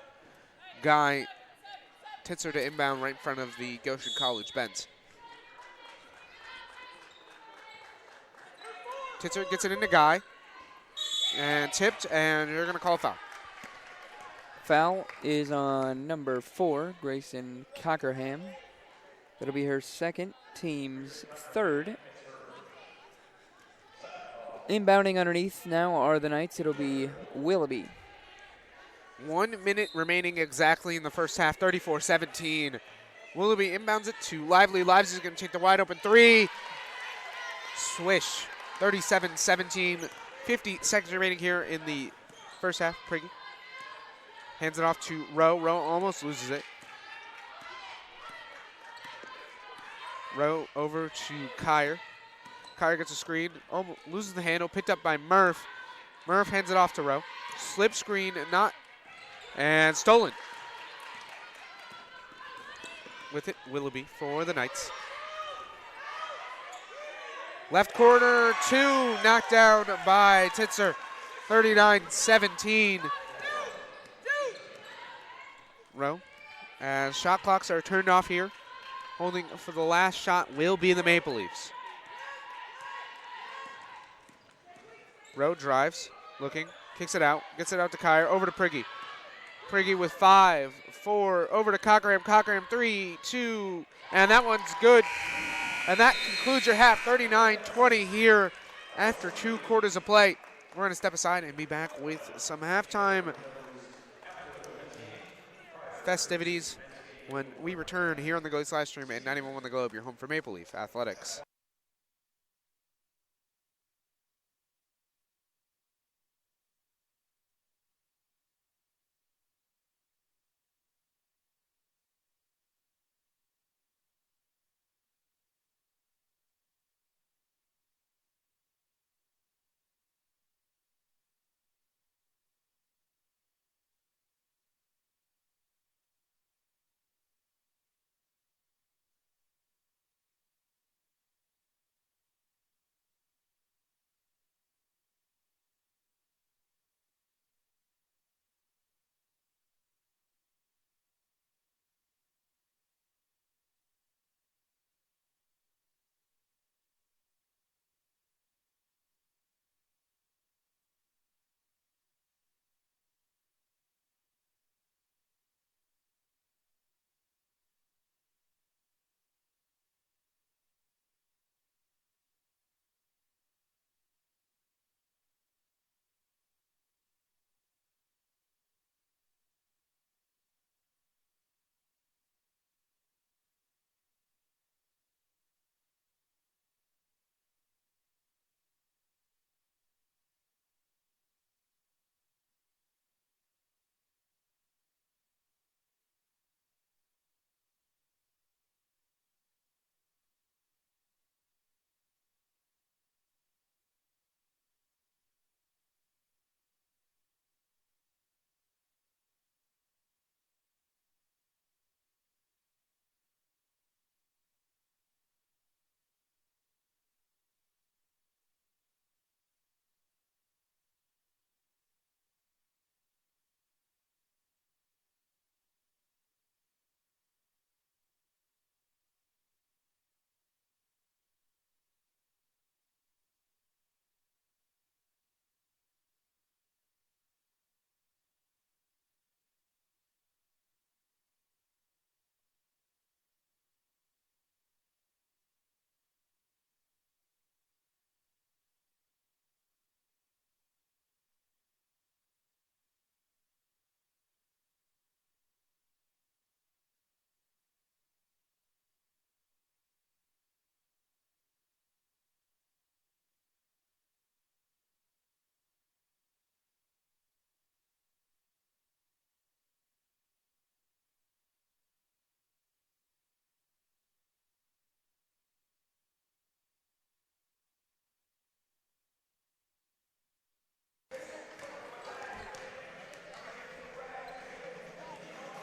Guy. Titzer to inbound right in front of the Goshen College bench. Titzer gets it into Guy. And tipped, and you're going to call a foul. Foul is on number 4, Grayson Cockerham. That'll be her second, team's third. Inbounding underneath now are the Knights. It'll be Willoughby. 1 minute remaining exactly in the first half, 34-17. Willoughby inbounds it to Lively. Lively is going to take the wide open three. Swish, 37-17. 50 seconds remaining here in the first half. Pregame hands it off to Rowe. Rowe almost loses it. Rowe over to Kyer. Kyer gets a screen, almost loses the handle, picked up by Murph. Murph hands it off to Rowe. Slip screen, and stolen. With it, Willoughby for the Knights. Left corner, 2, knocked down by Titzer, 39-17. Rowe, as shot clocks are turned off here. Holding for the last shot will be the Maple Leafs. Rowe drives, looking, kicks it out, gets it out to Kyer, over to Prigge. Prigge with 5, 4, over to Cockerham. Cockerham 3, 2, and that one's good. And that concludes your half, 39-20 here after 2 quarters of play. We're going to step aside and be back with some halftime festivities when we return here on the Ghost live stream at 91 The Globe, your home for Maple Leaf Athletics.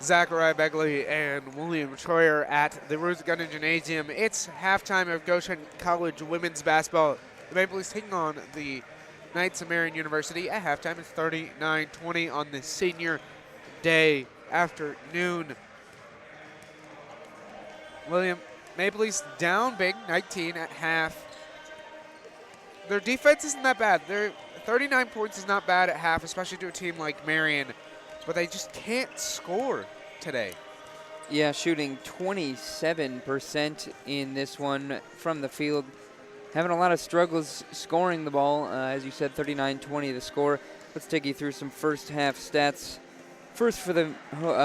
Zachariah Begley and William Troyer at the Ruth Gunn Gymnasium. It's halftime of Goshen College women's basketball. The Maple Leafs taking on the Knights of Marian University at halftime. It's 39-20 on this senior day afternoon. William, Maple Leafs down big, 19 at half. Their defense isn't that bad. Their 39 points is not bad at half, especially to a team like Marian, but they just can't score today. Yeah, shooting 27% in this one from the field. Having a lot of struggles scoring the ball. As you said, 39-20 the score. Let's take you through some first half stats. First, for the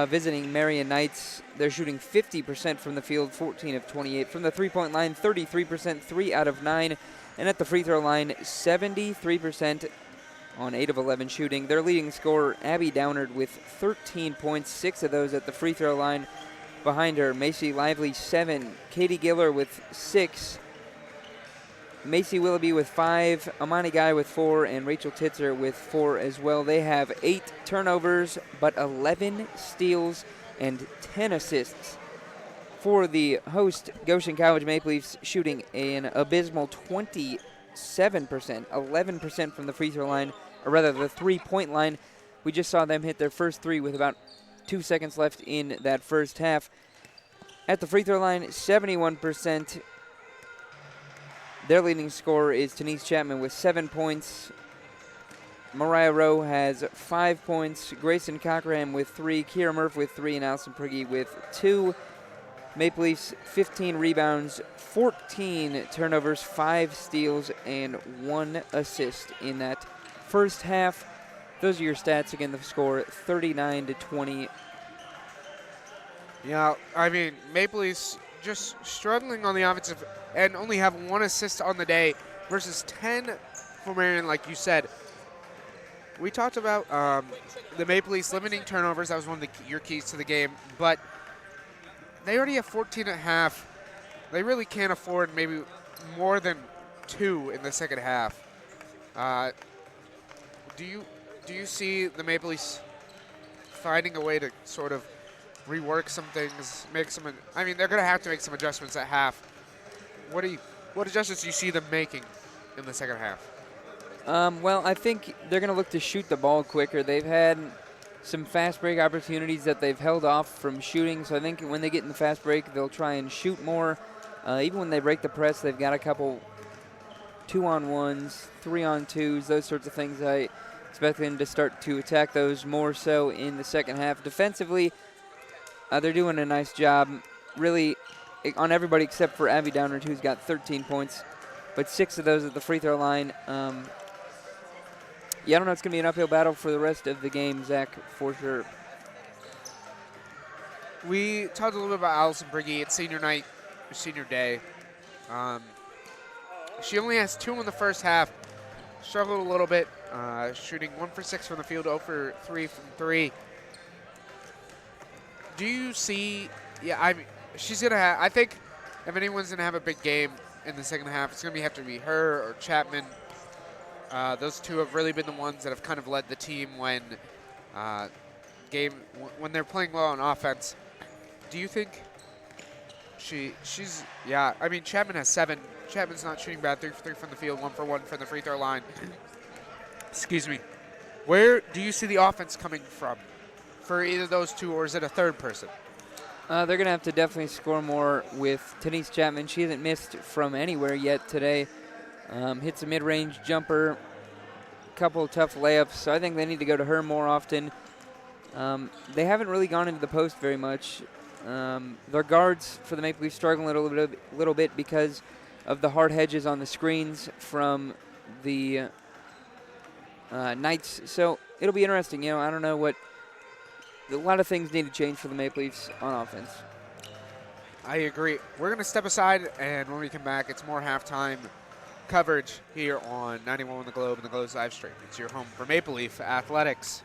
visiting Marian Knights, they're shooting 50% from the field, 14 of 28. From the three-point line, 33%, 3 out of 9. And at the free throw line, 73% on 8 of 11 shooting. Their leading scorer, Abby Downard, with 13 points, 6 of those at the free throw line. Behind her, Macy Lively, 7. Katie Giller with 6. Macy Willoughby with 5, Amani Guy with 4, and Rachel Titzer with 4 as well. They have 8 turnovers, but 11 steals and 10 assists. For the host, Goshen College Maple Leafs, shooting an abysmal 27%, 11% from the free throw line, or rather the three-point line. We just saw them hit their first three with about 2 seconds left in that first half. At the free throw line, 71%. Their leading scorer is Denise Chapman with 7 points. Mariah Rowe has 5 points. Grayson Cockerham with 3. Kiera Murph with 3. And Allison Prigge with 2. Maple Leafs 15 rebounds, 14 turnovers, 5 steals, and 1 assist in that first half. Those are your stats. Again, the score 39-20. Yeah, I mean, Maple Leafs just struggling on the offensive and only have 1 assist on the day versus 10 for Marian, like you said. We talked about the Maple Leafs limiting turnovers. That was one of your keys to the game. But they already have 14 at half. They really can't afford maybe more than 2 in the second half. Do you see the Maple Leafs finding a way to sort of rework some things, make some? I mean, they're going to have to make some adjustments at half. What adjustments do you see them making in the second half? Well, I think they're going to look to shoot the ball quicker. They've had some fast break opportunities that they've held off from shooting, so I think when they get in the fast break, they'll try and shoot more. Even when they break the press, they've got a couple 2-on-1s, 3-on-2s, those sorts of things. I expect them to start to attack those more so in the second half. Defensively, they're doing a nice job, really, on everybody except for Abby Downard, who's got 13 points, but 6 of those at the free throw line. Yeah, I don't know. It's going to be an uphill battle for the rest of the game, Zach, for sure. We talked a little bit about Allison Prigge. It's senior night, senior day. She only has 2 in the first half. Struggled a little bit, shooting 1 for 6 from the field, 0 for 3 from 3. Do you see? Yeah, I mean, she's gonna have. I think if anyone's gonna have a big game in the second half, it's gonna have to be her or Chapman. Those two have really been the ones that have kind of led the team when they're playing well on offense. Do you think she's? Yeah, I mean, Chapman has 7. Chapman's not shooting bad. 3 for 3 from the field, 1 for 1 from the free throw line. Excuse me. Where do you see the offense coming from for either those two, or is it a third person? They're going to have to definitely score more with Denise Chapman. She hasn't missed from anywhere yet today. Hits a mid-range jumper, a couple of tough layups, so I think they need to go to her more often. They haven't really gone into the post very much. Their guards for the Maple Leafs struggling a little bit because of the hard hedges on the screens from the Knights. So it'll be interesting. You know, I don't know what. A lot of things need to change for the Maple Leafs on offense. I agree. We're going to step aside, and when we come back, it's more halftime coverage here on 91 on the Globe and the Globe's live stream. It's your home for Maple Leaf Athletics.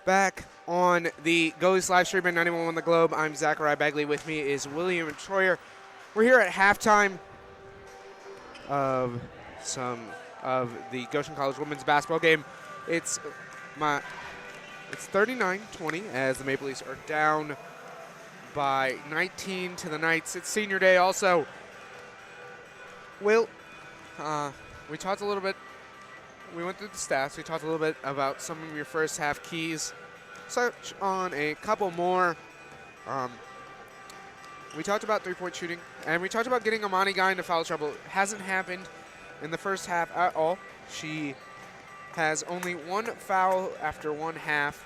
Back on the Goalies live stream at 91 on the Globe. I'm Zachariah Bagley. With me is William Troyer. We're here at halftime of the Goshen College women's basketball game. It's 39-20 as the Maple Leafs are down by 19 to the Knights. It's senior day also. Will, we talked a little bit. We went through the stats. We talked a little bit about some of your first half keys. Touch on a couple more. We talked about three-point shooting, and we talked about getting Amani Guy into foul trouble. It hasn't happened in the first half at all. She has only one foul after one half.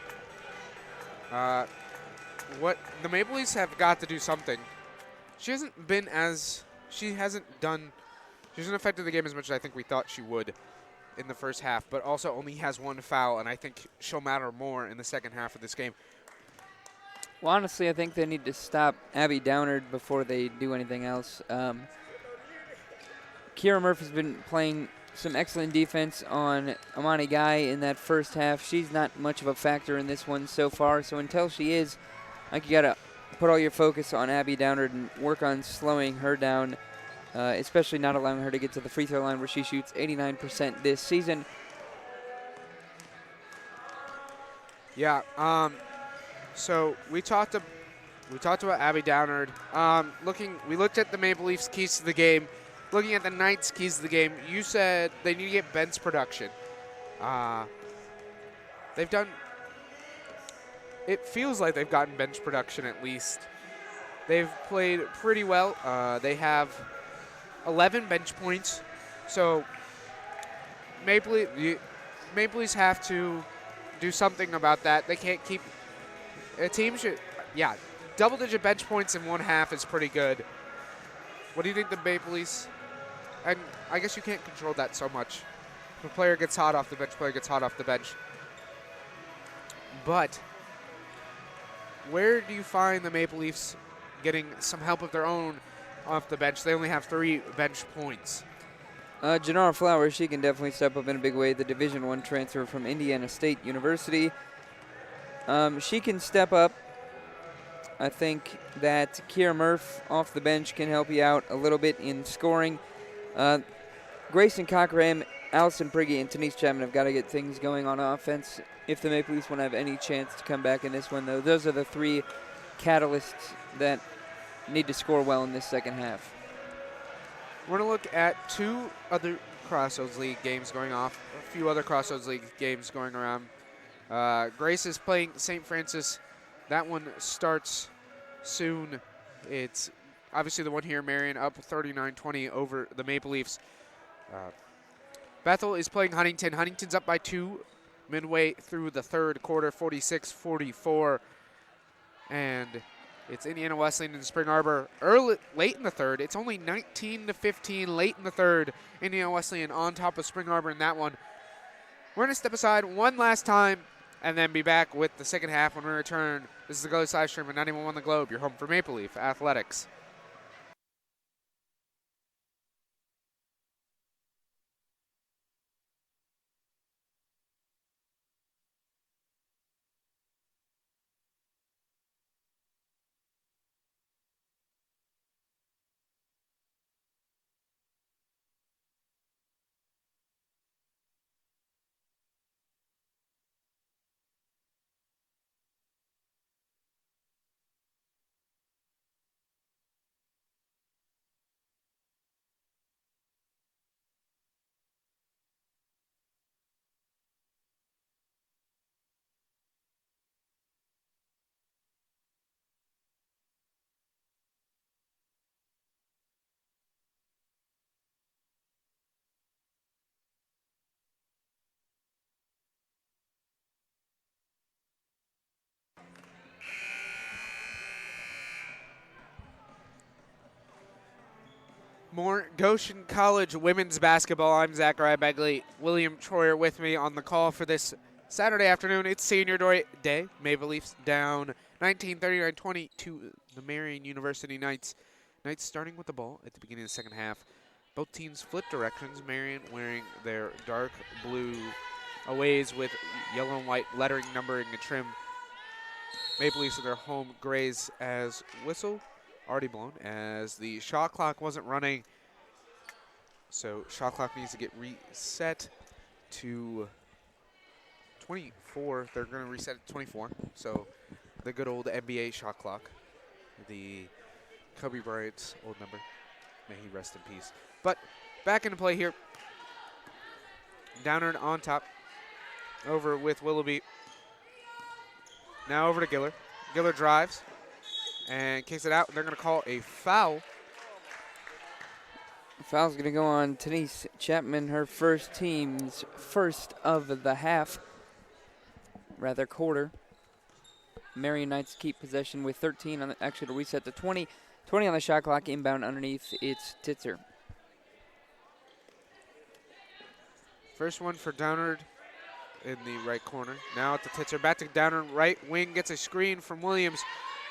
What the Maple Leafs have got to do something. She hasn't affected the game as much as I think we thought she would in the first half, but also only has one foul, and I think she'll matter more in the second half of this game. Well, honestly, I think they need to stop Abby Downard before they do anything else. Kiera Murphy's been playing some excellent defense on Amani Guy in that first half. She's not much of a factor in this one so far, so until she is, I think you got to put all your focus on Abby Downard and work on slowing her down, especially not allowing her to get to the free throw line where she shoots 89% this season. Yeah, so we talked about Abby Downard. We looked at the Maple Leafs keys to the game. Looking at the Knights keys to the game, you said they need to get bench production. It feels like they've gotten bench production at least. They've played pretty well. They have 11 bench points. So Maple Leafs have to do something about that. They can't keep a team should, yeah, double-digit bench points in one half is pretty good. What do you think the Maple Leafs? And I guess you can't control that so much. If a player gets hot off the bench, player gets hot off the bench. But where do you find the Maple Leafs getting some help of their own off the bench? They only have 3 bench points. Janara Flowers, she can definitely step up in a big way. The Division I transfer from Indiana State University. She can step up. I think that Kiera Murph off the bench can help you out a little bit in scoring. Grayson Cochran, Allison Prigge, and Denise Chapman have got to get things going on offense if the Maple Leafs want to have any chance to come back in this one, though. Those are the 3 catalysts that need to score well in this second half. We're going to look at 2 other Crossroads League games going off, a few other Crossroads League games going around. Grace is playing St. Francis. That one starts soon. It's obviously the one here, Marian, up 39-20 over the Maple Leafs. Bethel is playing Huntington. Huntington's up by 2 midway through the third quarter, 46-44. And it's Indiana Wesleyan and Spring Arbor late in the third. It's only 19-15 late in the third. Indiana Wesleyan on top of Spring Arbor in that one. We're going to step aside one last time and then be back with the second half when we return. This is the Goalies live stream at 91 on the Globe, your home for Maple Leaf Athletics. More Goshen College women's basketball. I'm Zachariah Begley. William Troyer with me on the call for this Saturday afternoon. It's senior day. Maple Leafs down 19-39-20 to the Marian University Knights. Knights starting with the ball at the beginning of the second half. Both teams flip directions. Marian wearing their dark blue aways with yellow and white lettering, numbering, and trim. Maple Leafs with their home grays as whistle already blown as the shot clock wasn't running. So shot clock needs to get reset to 24. They're going to reset it to 24. So the good old NBA shot clock, the Kobe Bryant's old number. May he rest in peace. But back into play here. Downard on top. Over with Willoughby. Now over to Giller. Giller drives and kicks it out. They're going to call a foul. Foul's going to go on Denise Chapman, her team's first of the half, quarter. Marian Knights keep possession with 13 on actually to reset to 20. 20 on the shot clock, inbound underneath, it's Titzer. First one for Downard in the right corner. Now at the Titzer, back to Downard, right wing, gets a screen from Williams.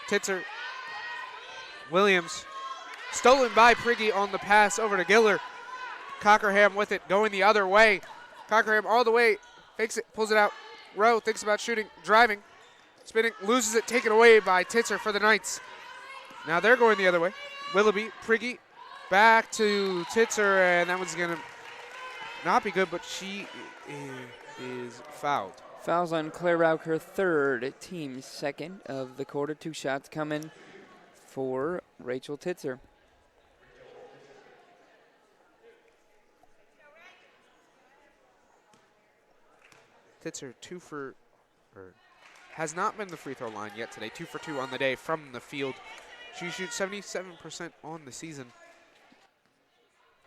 Titzer, Williams, stolen by Pregame on the pass over to Giller. Cockerham with it, going the other way. Cockerham all the way, fakes it, pulls it out. Rowe thinks about shooting, driving, spinning, loses it, taken away by Titzer for the Knights. Now they're going the other way. Willoughby, Pregame, back to Titzer, and that one's going to not be good, but she is fouled. Fouls on Claire Rauch, her third, team's second of the quarter. 2 shots coming for Rachel Titzer. Titzer has not been the free throw line yet today. 2 for 2 on the day from the field. She shoots 77% on the season.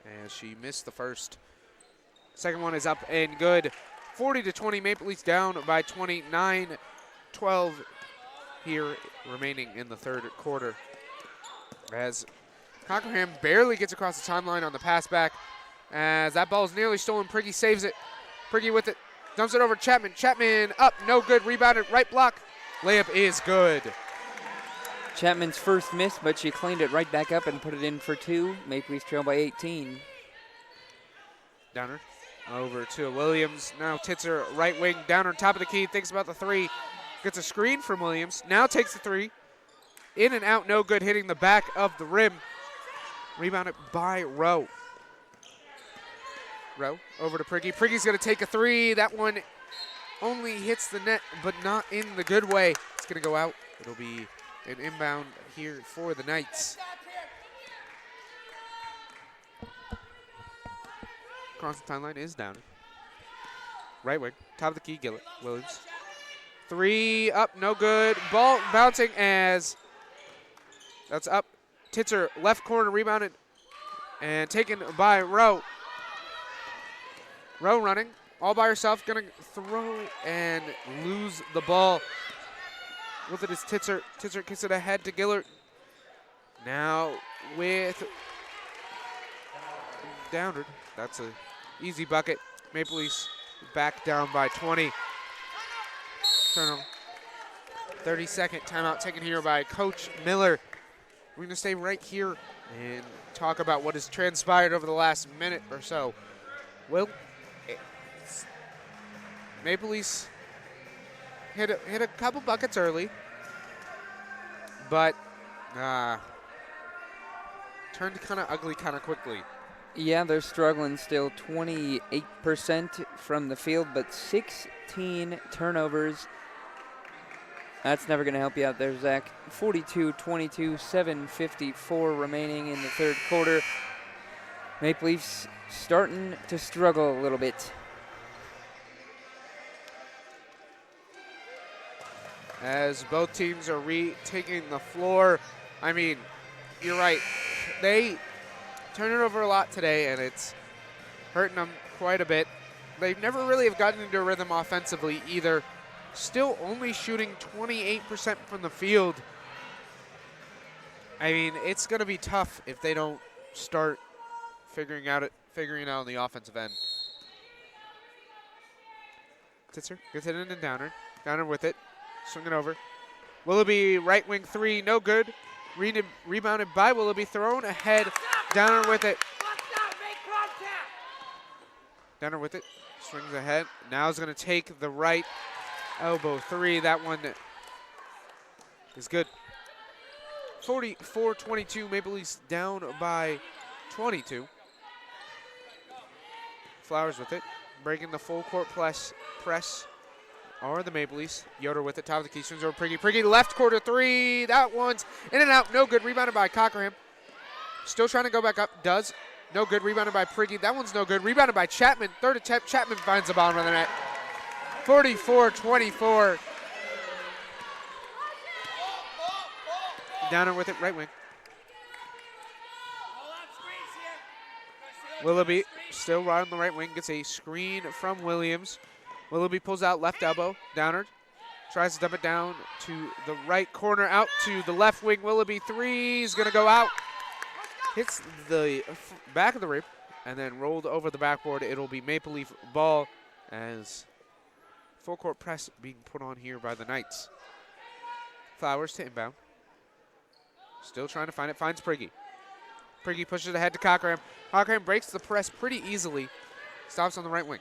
And she missed the first. Second one is up and good. 40-20, Maple Leafs down by 29-12 here remaining in the third quarter. As Cockerham barely gets across the timeline on the pass back. As that ball is nearly stolen, Pregame saves it. Pregame with it, dumps it over Chapman. Chapman up, no good, rebounded, right block. Layup is good. Chapman's first miss, but she cleaned it right back up and put it in for 2. Maple Leafs trail by 18. Downard over to Williams. Now Titzer, right wing, Downard, top of the key, thinks about the 3. Gets a screen from Williams. Now takes the 3. In and out, no good, hitting the back of the rim. Rebounded by Rowe. Rowe over to Pregame. Pregame's going to take a 3. That one only hits the net, but not in the good way. It's going to go out. It'll be an inbound here for the Knights. Across the timeline is down. Right wing, top of the key, Gillett, Williams. 3 up, no good. Ball bouncing as that's up. Titzer, left corner, rebounded and taken by Rowe. Rowe running, all by herself, gonna throw and lose the ball. With it is Titzer. Titzer kicks it ahead to Gillert. Now with Downard. That's an easy bucket. Maple Leafs back down by 20. Turnover. 30-second timeout taken here by Coach Miller. We're going to stay right here and talk about what has transpired over the last minute or so. Well, Maple Leafs hit a couple buckets early, but turned kind of ugly kind of quickly. Yeah, they're struggling still. 28% from the field, but 16 turnovers. That's never going to help you out there, Zach. 42-22, 7:54 remaining in the third quarter. Maple Leafs starting to struggle a little bit. As both teams are retaking the floor. I mean, you're right. They turn it over a lot today, and it's hurting them quite a bit. They never really have gotten into a rhythm offensively either. Still only shooting 28% from the field. I mean, it's going to be tough if they don't start figuring out on the offensive end. Titzer gets it in and Downer. Downer with it. Swing it over. Willoughby, right wing 3, no good. Rebounded by Willoughby, thrown ahead. Downer with it. Downer with it, swings ahead. Now is going to take the right elbow three. That one is good. 44-22, Maple Leafs down by 22. Flowers with it, breaking the full court press are the Maple Leafs. Yoder with it, top of the key, swings over Pregame. Pregame left corner three. That one's in and out, no good. Rebounded by Cockerham. Still trying to go back up, does. No good, rebounded by Pregame. That one's no good. Rebounded by Chapman. Third attempt, Chapman finds the bottom of the net. 44-24. Downer with it, right wing. Willoughby still right on the right wing, gets a screen from Williams. Willoughby pulls out left elbow, Downard. Tries to dump it down to the right corner, out to the left wing. Willoughby three is gonna go out. Hits the back of the rim and then rolled over the backboard. It'll be Maple Leaf ball as full court press being put on here by the Knights. Flowers to inbound. Still trying to find it, finds Prigge. Prigge pushes it ahead to Cockerham. Cockerham breaks the press pretty easily. Stops on the right wing.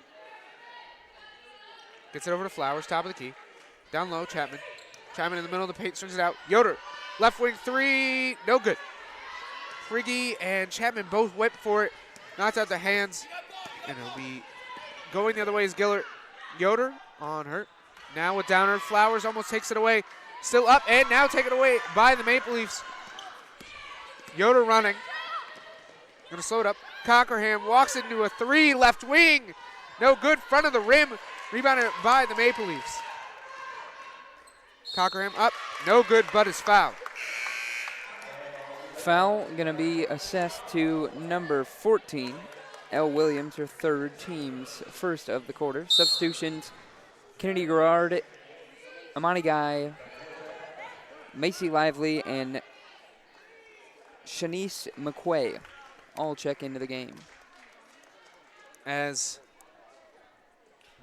Gets it over to Flowers, top of the key. Down low, Chapman. Chapman in the middle of the paint, swings it out. Yoder, left wing three, no good. Prigge and Chapman both went for it. Knocks out the hands. And it'll be going the other way is Gillert. Yoder on her. Now with Downer, Flowers almost takes it away. Still up and now taken away by the Maple Leafs. Yoder running. Gonna slow it up. Cockerham walks into a three, left wing. No good, front of the rim. Rebounded by the Maple Leafs. Cockerham up, no good, but is fouled. Foul gonna be assessed to number 14, L. Williams, her third, team's first of the quarter. Substitutions, Kennedy Garrard, Amani Guy, Macy Lively, and Shanice McQuay all check into the game. As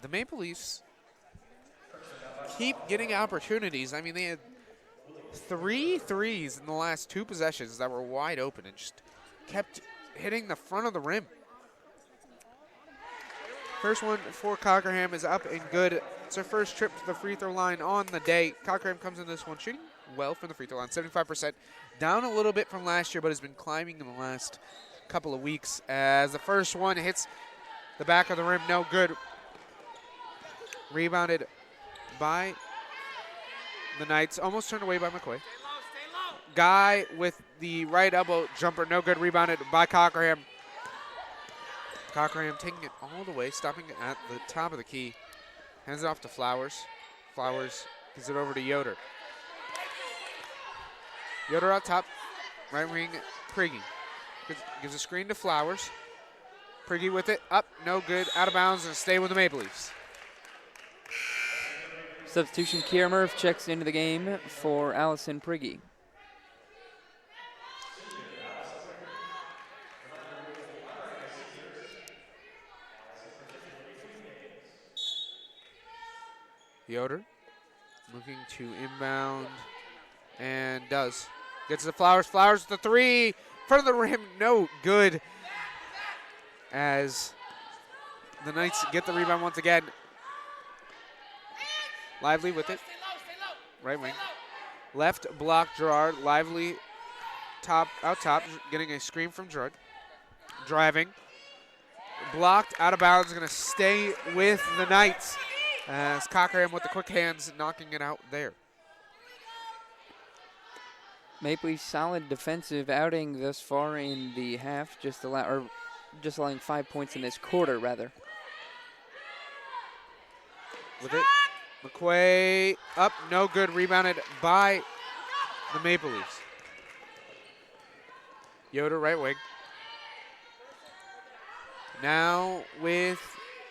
the Maple Leafs keep getting opportunities. I mean, they had 3 threes in the last 2 possessions that were wide open and just kept hitting the front of the rim. First one for Cockerham is up and good. It's her first trip to the free throw line on the day. Cockerham comes in this one shooting well from the free throw line, 75%. Down a little bit from last year, but has been climbing in the last couple of weeks as the first one hits the back of the rim, no good. Rebounded by the Knights, almost turned away by McQuay. Guy with the right elbow jumper, no good, rebounded by Cockerham. Cockerham taking it all the way, stopping at the top of the key. Hands it off to Flowers. Flowers gives it over to Yoder. Yoder out top, right wing, Prigge. Gives a screen to Flowers. Prigge with it, up, no good, out of bounds, and stay with the Maple Leafs. Substitution, Kiera Murph checks into the game for Allison Prigge. Yoder looking to inbound and does. Gets to Flowers. Flowers with the three. Front of the rim, no good. As the Knights get the rebound once again. Lively with it. Right wing. Left block Gerard. Lively out top, getting a screen from Gerard. Driving. Blocked, out of bounds, going to stay with the Knights. As Cockerham with the quick hands knocking it out there. Maple Leafs solid defensive outing thus far in the half, just allowing 5 points in this quarter, rather. With it, McQuay up, no good, rebounded by the Maple Leafs. Yoder right wing. Now with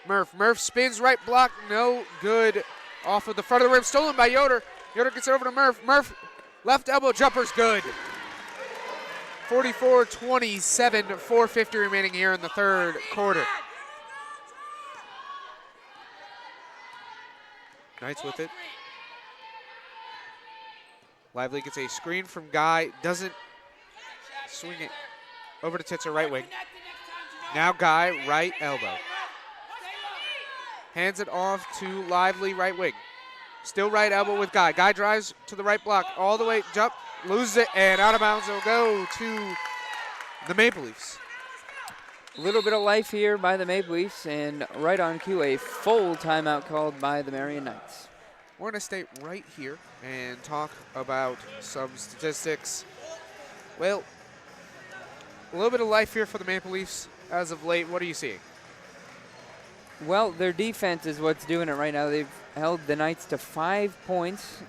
Murph. Murph spins right block, no good. Off of the front of the rim, stolen by Yoder. Yoder gets it over to Murph. Murph, left elbow jumper's good. 44-27, 4:50 remaining here in the third quarter. Knights with it. Lively gets a screen from Guy, doesn't swing it over to Titzer, right wing. Now Guy, right elbow. Hands it off to Lively, right wing. Still right elbow with Guy. Guy drives to the right block, all the way, jump, loses it, and out of bounds it'll go to the Maple Leafs. A little bit of life here by the Maple Leafs, and right on cue, a full timeout called by the Marian Knights. We're going to stay right here and talk about some statistics. Well, a little bit of life here for the Maple Leafs as of late. What are you seeing? Well, their defense is what's doing it right now. They've held the Knights to 5 points.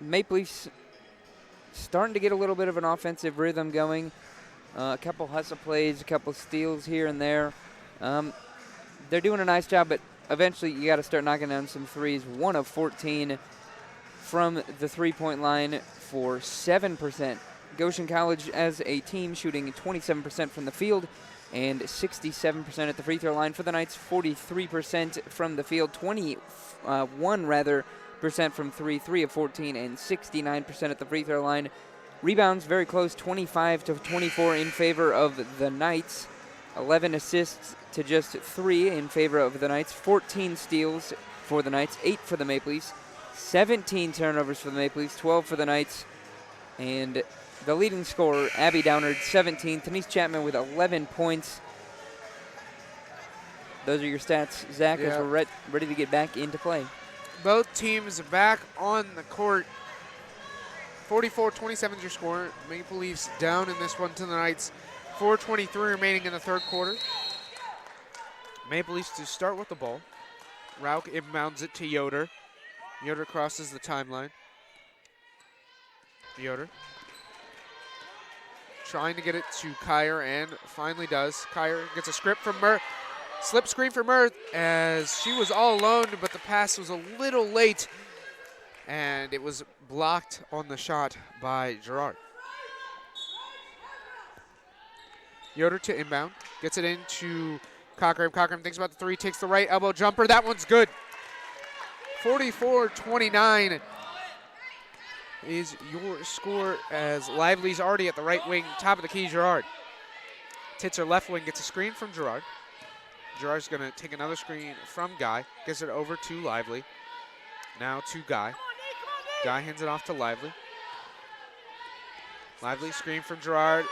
Maple Leafs starting to get a little bit of an offensive rhythm going. A couple hustle plays, a couple steals here and there. They're doing a nice job, but eventually you got to start knocking down some threes. 1 of 14 from the three-point line for 7%. Goshen College as a team shooting 27% from the field and 67% at the free throw line. For the Knights, 43% from the field, 21% from 3 of 14, and 69% at the free throw line. Rebounds very close, 25 to 24 in favor of the Knights. 11 assists to just 3 in favor of the Knights. 14 steals for the Knights, 8 for the Maple Leafs. 17 turnovers for the Maple Leafs, 12 for the Knights. And the leading scorer, Abby Downard, 17. Denise Chapman with 11 points. Those are your stats, Zach, as we're ready to get back into play. Both teams back on the court. 44-27 is your score. Maple Leafs down in this one to the Knights. 4:23 remaining in the third quarter. Maple Leafs to start with the ball. Rauch inbounds it to Yoder. Yoder crosses the timeline. Yoder trying to get it to Kyer and finally does. Kyer gets a script from Murr. Slip screen for Murr as she was all alone, but the pass was a little late and it was blocked on the shot by Gerard. Yoder to inbound, gets it into Cochran. Cochran thinks about the three, takes the right elbow jumper. That one's good. 44-29 is your score as Lively's already at the right wing, top of the key, Gerard. Titzer left wing, gets a screen from Gerard. Gerard's gonna take another screen from Guy, gets it over to Lively. Now to Guy. Guy hands it off to Lively. Lively screen from Gerard.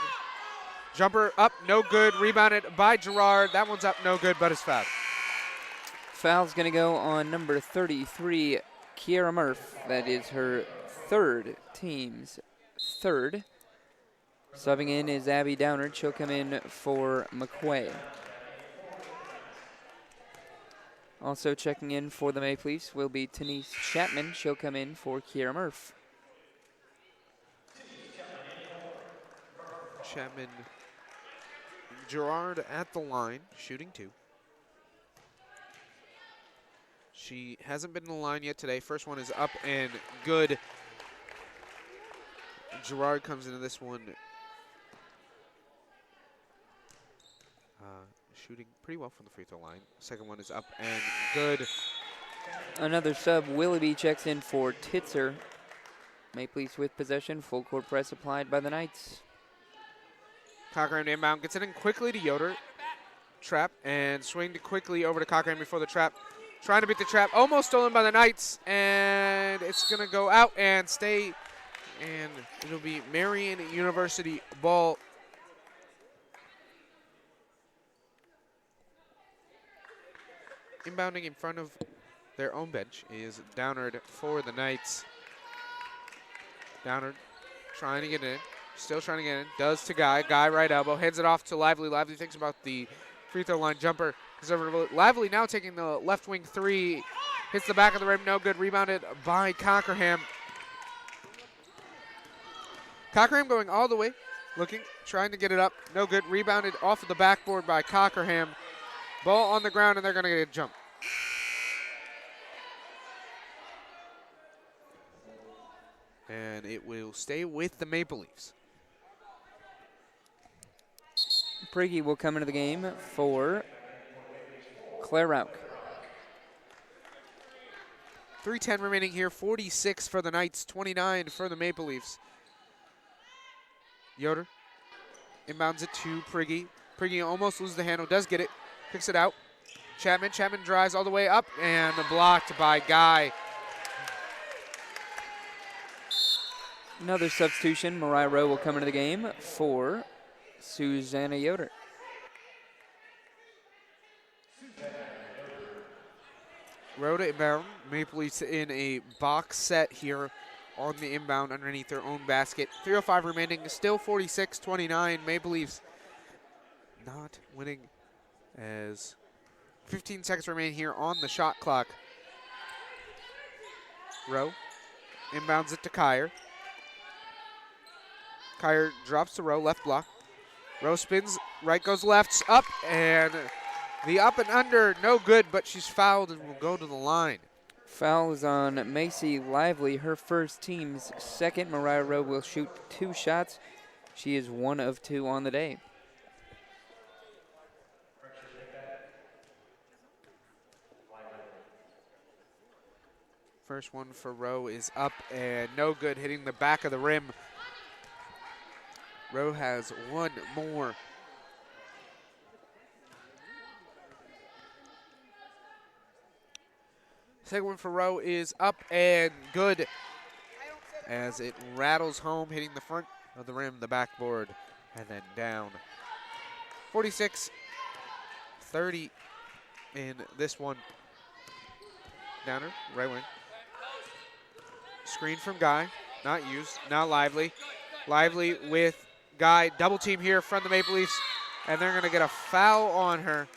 Jumper up, no good. Rebounded by Gerard. That one's up, no good, but it's fouled. Foul's going to go on number 33, Kiera Murph. That is her team's third. Subbing in is Abby Downard. She'll come in for McQuay. Also checking in for the Maple Leafs will be Denise Chapman. She'll come in for Kiera Murph. Chapman, Gerard at the line, shooting 2. She hasn't been in the line yet today. First one is up and good. Gerard comes into this one shooting pretty well from the free throw line. Second one is up and good. Another sub, Willoughby checks in for Titzer. Maple Leafs with possession, full court press applied by the Knights. Cochran inbound, gets it in quickly to Yoder. Trap and swing quickly over to Cochran before the trap. Trying to beat the trap, almost stolen by the Knights, and it's gonna go out and stay, and it'll be Marian University ball. Inbounding in front of their own bench is Downard for the Knights. Downard trying to get in, still trying to get in, does to Guy. Guy right elbow, hands it off to Lively. Lively thinks about the free throw line jumper. Lively now taking the left wing three, hits the back of the rim, no good, rebounded by Cockerham. Cockerham going all the way, looking, trying to get it up, no good, rebounded off of the backboard by Cockerham. Ball on the ground, and they're going to get a jump. And it will stay with the Maple Leafs. Pregame will come into the game for Claire Rauch. 3:10 remaining here, 46 for the Knights, 29 for the Maple Leafs. Yoder inbounds it to Prigge. Prigge almost loses the handle, does get it, picks it out. Chapman. Chapman drives all the way up and blocked by Guy. Another substitution. Mariah Rowe will come into the game for Susanna Yoder. Rowe to inbound. Maple Leafs in a box set here on the inbound underneath their own basket. 3:05 remaining, still 46-29. Maple Leafs not winning as 15 seconds remain here on the shot clock. Rowe inbounds it to Kyer. Kyer drops to Rowe, left block. Rowe spins, right goes left, up, and the up and under, no good, but she's fouled and will go to the line. Foul is on Macy Lively, her first, team's second. Mariah Rowe will shoot 2 shots. She is 1 of 2 on the day. First one for Rowe is up and no good, hitting the back of the rim. Rowe has 1 more. Second one for Rowe is up and good as it rattles home, hitting the front of the rim, the backboard, and then down. 46-30 in this one. Downer, right wing. Screen from Guy, not used, now Lively. Lively with Guy, double team here from the Maple Leafs, and they're gonna get a foul on her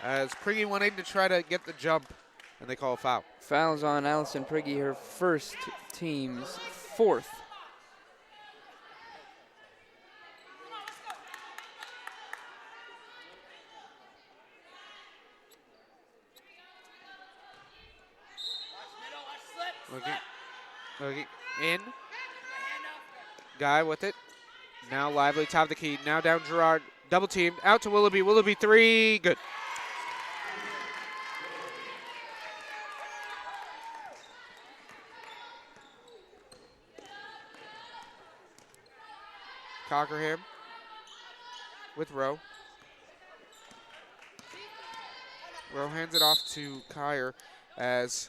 as Pregame wanting to try to get the jump, and they call a foul. Foul's on Allison Prigge, her first, team's 4th. Okay, in. Guy with it. Now Lively, top of the key. Now down Gerard, double teamed, out to Willoughby. Willoughby 3, good. Cockerham with Rowe. Rowe hands it off to Kyer as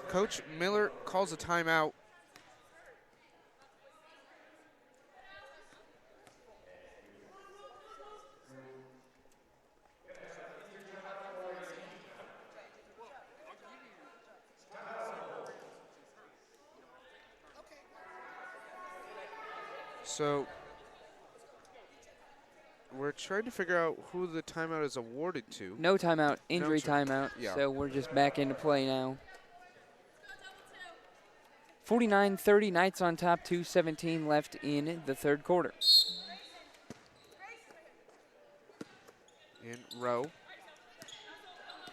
Coach Miller calls a timeout. So we're trying to figure out who the timeout is awarded to. No timeout, injury timeout, yeah. So we're just back into play now. 49-30, Knights on top, 2:17 left in the third quarter. In Rowe.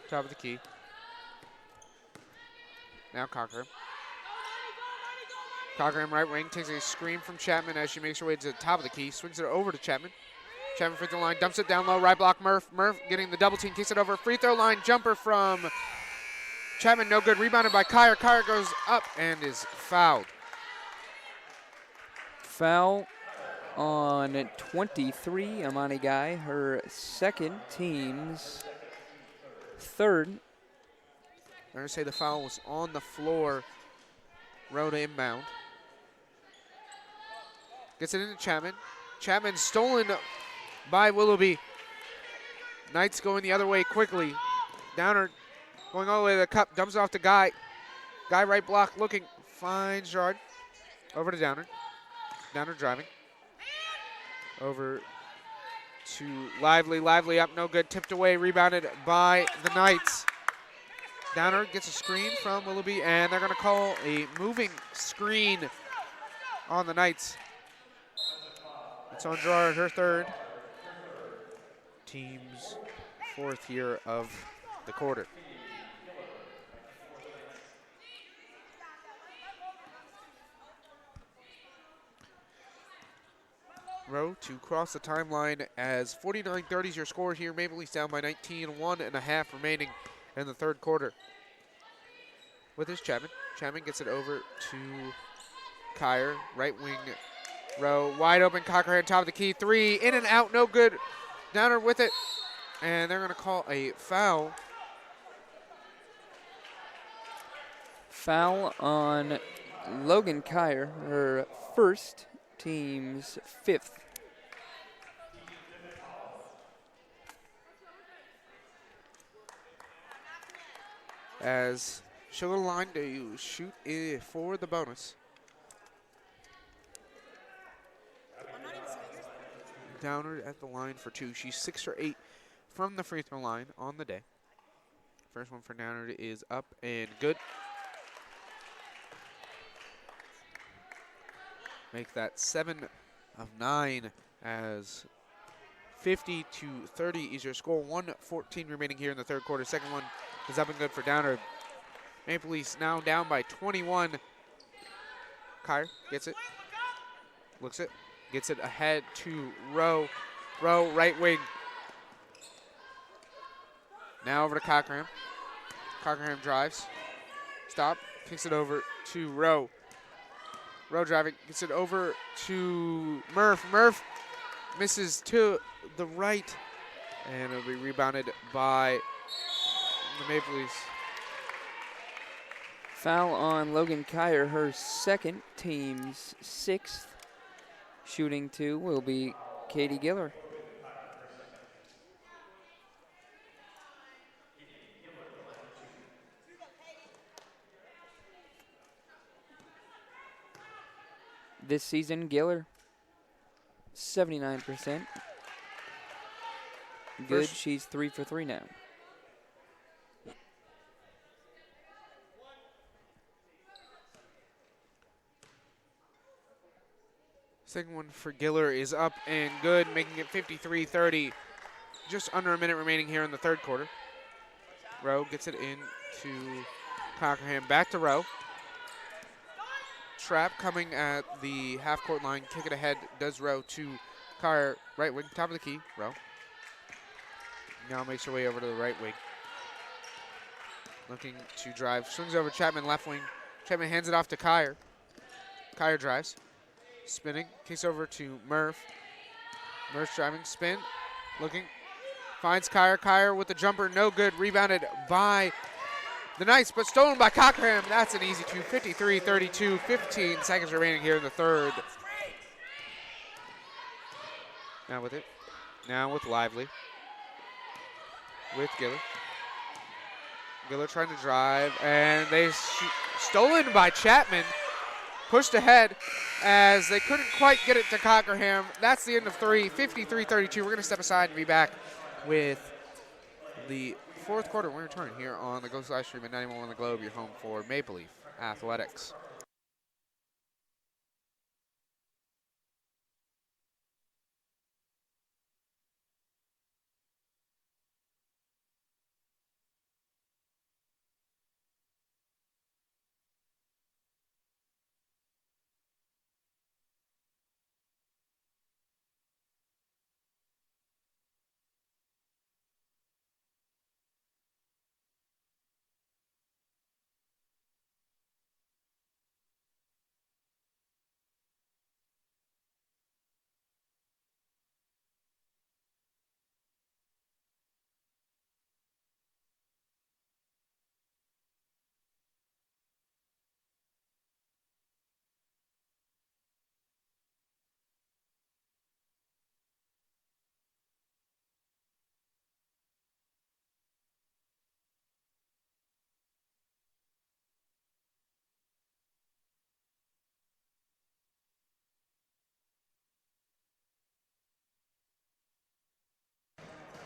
Top of the key. Now Cockerham. Cockerham right wing takes a screen from Chapman as she makes her way to the top of the key. Swings it over to Chapman. Chapman free throw line, dumps it down low, right block Murph. Murph getting the double team, kicks it over. Free throw line jumper from Chapman, no good. Rebounded by Kyer. Kyer goes up and is fouled. Foul on 23, Amani Guy, her second, team's 3rd. I'm going to say the foul was on the floor. Rowe to inbound. Gets it into Chapman. Chapman stolen by Willoughby. Knights going the other way quickly. Downer going all the way to the cup. Dumps it off to Guy. Guy right block looking. Finds Gerard. Over to Downer. Downer driving. Over to Lively. Lively up, no good. Tipped away, rebounded by the Knights. Downer gets a screen from Willoughby, and they're going to call a moving screen on the Knights. It's on Gerard, her 3rd. Team's 4th here of the quarter. Rowe to cross the timeline as 49-30 is your score here. Maple Leafs down by 19, 1.5 remaining in the third quarter. With this Chapman. Chapman gets it over to Kyer, right wing Rowe. Wide open, Cockerham, top of the key. 3, in and out, no good. Downer with it. And they're going to call a foul. Foul on Logan Kyer, her first, team's 5th. As she'll go to the line to shoot for the bonus. Downard at the line for 2. She's 6 for 8 from the free throw line on the day. First one for Downard is up and good. Make that 7 of 9 as 50-30 is your score. 1:14 remaining here in the third quarter. Second one is up and good for Downard. Maple Leafs now down by 21. Kyer gets it, looks it, gets it ahead to Rowe. Rowe, right wing. Now over to Cockerham. Cockerham drives, stop, kicks it over to Rowe. Rowe driving, gets it over to Murph. Murph misses to the right, and it'll be rebounded by the Maple Leafs. Foul on Logan Kyer, her second, team's 6th. Shooting 2 will be Katie Giller. This season, Giller, 79%. Good, she's 3 for 3 now. Second one for Giller is up and good, making it 53-30. Just under a minute remaining here in the third quarter. Rowe gets it in to Cockerham. Back to Rowe. Trap coming at the half-court line. Kick it ahead, does Rowe to Kyer, right wing, top of the key. Rowe now makes her way over to the right wing. Looking to drive, swings over Chapman, left wing. Chapman hands it off to Kyer. Kyer drives, spinning, kicks over to Murph. Murph driving, spin, looking, finds Kyer. Kyer with the jumper, no good. Rebounded by the Knights, but stolen by Cockerham. That's an easy 2, 53-32, 15 seconds remaining here in the third. Now with it, now with Lively, with Giller. Giller trying to drive, and they stolen by Chapman. Pushed ahead as they couldn't quite get it to Cockerham. That's the end of 3, 53-32. We're going to step aside and be back with the fourth quarter. We're returning here on the Ghost Live Stream at 91 on the Globe, your home for Maple Leaf Athletics.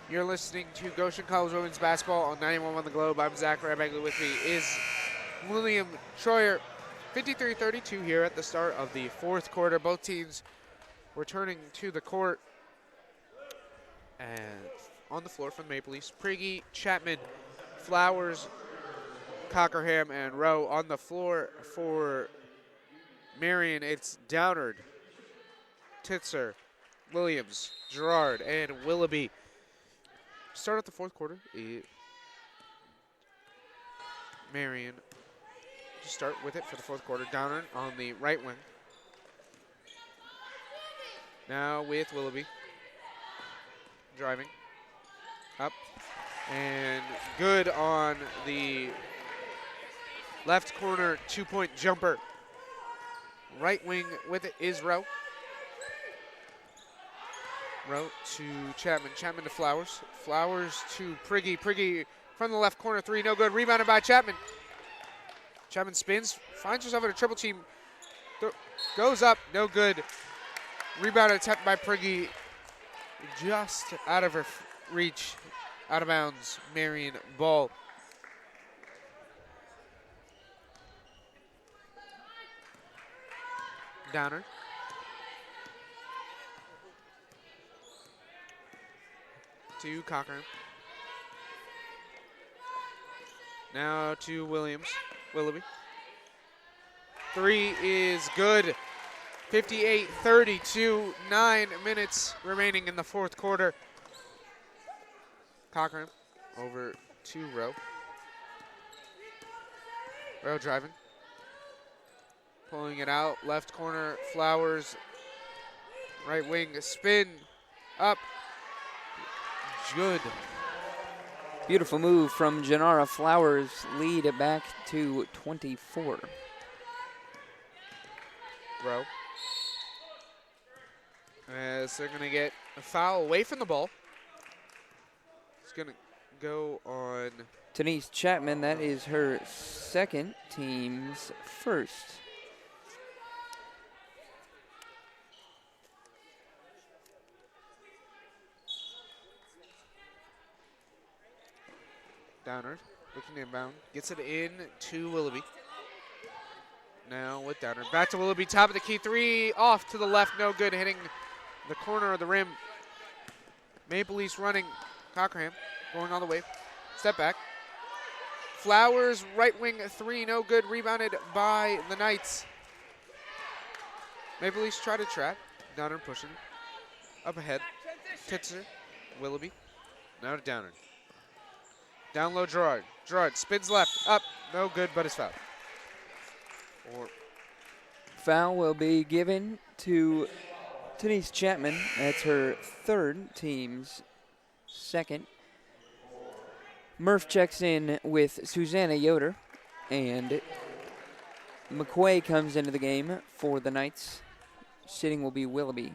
You're listening to Goshen College Women's Basketball on 91 on the Globe. I'm Zach Rybagley. With me is William Troyer. 53-32 here at the start of the fourth quarter. Both teams returning to the court. And on the floor for the Maple Leafs, Pregame, Chapman, Flowers, Cockerham, and Rowe. On the floor for Marian, it's Downard, Titzer, Williams, Gerard, and Willoughby. Start out the fourth quarter. Marian to start with it for the fourth quarter. Downard on the right wing. Now with Willoughby. Driving. Up. And good on the left corner 2-point jumper. Right wing with it is Rowe. Rowe to Chapman. Chapman to Flowers. Flowers to Prigge. Prigge from the left corner, 3, no good. Rebounded by Chapman. Chapman spins, finds herself in a triple team. Goes up, no good. Rebound attempt by Prigge. Just out of her reach. Out of bounds, Marian ball. Downer. To Cochran. Now to Williams. Willoughby. 3 is good. 58-32. 9 minutes remaining in the fourth quarter. Cochran over to Rowe. Rowe driving. Pulling it out. Left corner. Flowers. Right wing. Spin. Up. Good. Beautiful move from Janara Flowers. Lead it back to 24. Rowe. As they're going to get a foul away from the ball. It's going to go on Denise Chapman, that is her second, team's first. Downard, looking inbound, gets it in to Willoughby. Now with Downard, back to Willoughby, top of the key, 3, off to the left, no good, hitting the corner of the rim. Maple Leafs running, Cockerham going all the way, step back. Flowers, right wing, 3, no good, rebounded by the Knights. Maple Leafs try to trap, Downard pushing, up ahead, Titzer, Willoughby, now to Downard. Down low, Gerard. Gerard spins left, up, no good, but it's fouled. Foul will be given to Denise Chapman. That's her third, team's second. Murph checks in with Susanna Yoder, and McQuay comes into the game for the Knights. Sitting will be Willoughby.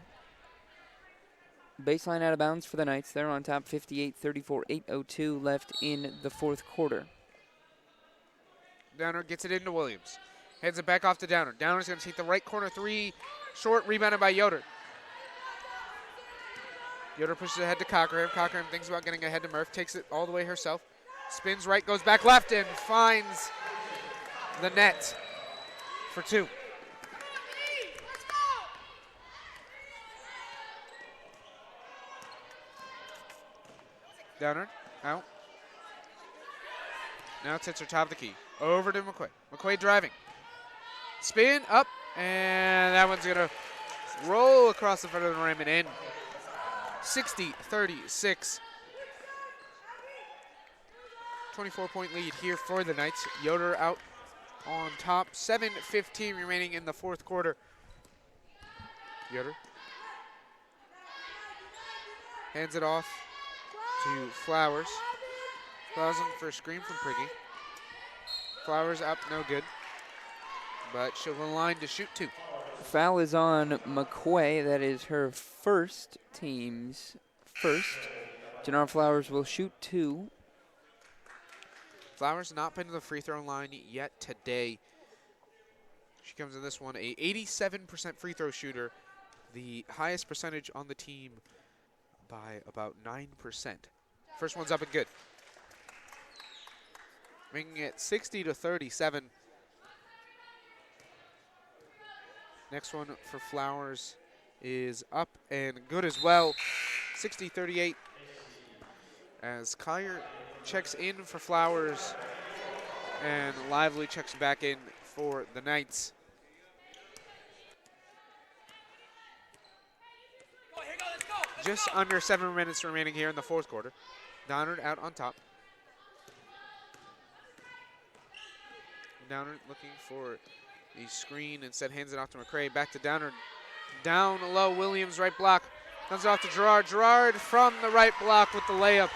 Baseline out of bounds for the Knights. They're on top 58-34, 8:02 left in the fourth quarter. Downer gets it into Williams. Heads it back off to Downer. Downer's going to take the right corner 3, short, rebounded by Yoder. Yoder pushes ahead to Cockerham. Cockerham thinks about getting ahead to Murph, takes it all the way herself. Spins right, goes back left, and finds the net for 2. Downer, out. Now Titzer, top of the key. Over to McQuay. McQuay driving. Spin, up, and that one's going to roll across the front of the rim and in. 60-36. 24-point lead here for the Knights. Yoder out on top. 7:15 remaining in the fourth quarter. Yoder hands it off to Flowers. Flowers looking for a screen from Prigge. Flowers up, no good. But she'll go line to shoot 2. Foul is on McQuay. That is her first, team's first. Janara Flowers will shoot 2. Flowers not been to the free throw line yet today. She comes in this one a 87% free throw shooter, the highest percentage on the team by about 9%. First one's up and good. Making it 60-37. Next one for Flowers is up and good as well. 60-38. As Collier checks in for Flowers and Lively checks back in for the Knights. Just under 7 minutes remaining here in the fourth quarter. Downard out on top. Downard looking for the screen, instead hands it off to McCray. Back to Downard. Down low, Williams right block. Comes it off to Gerard. Gerard from the right block with the layup.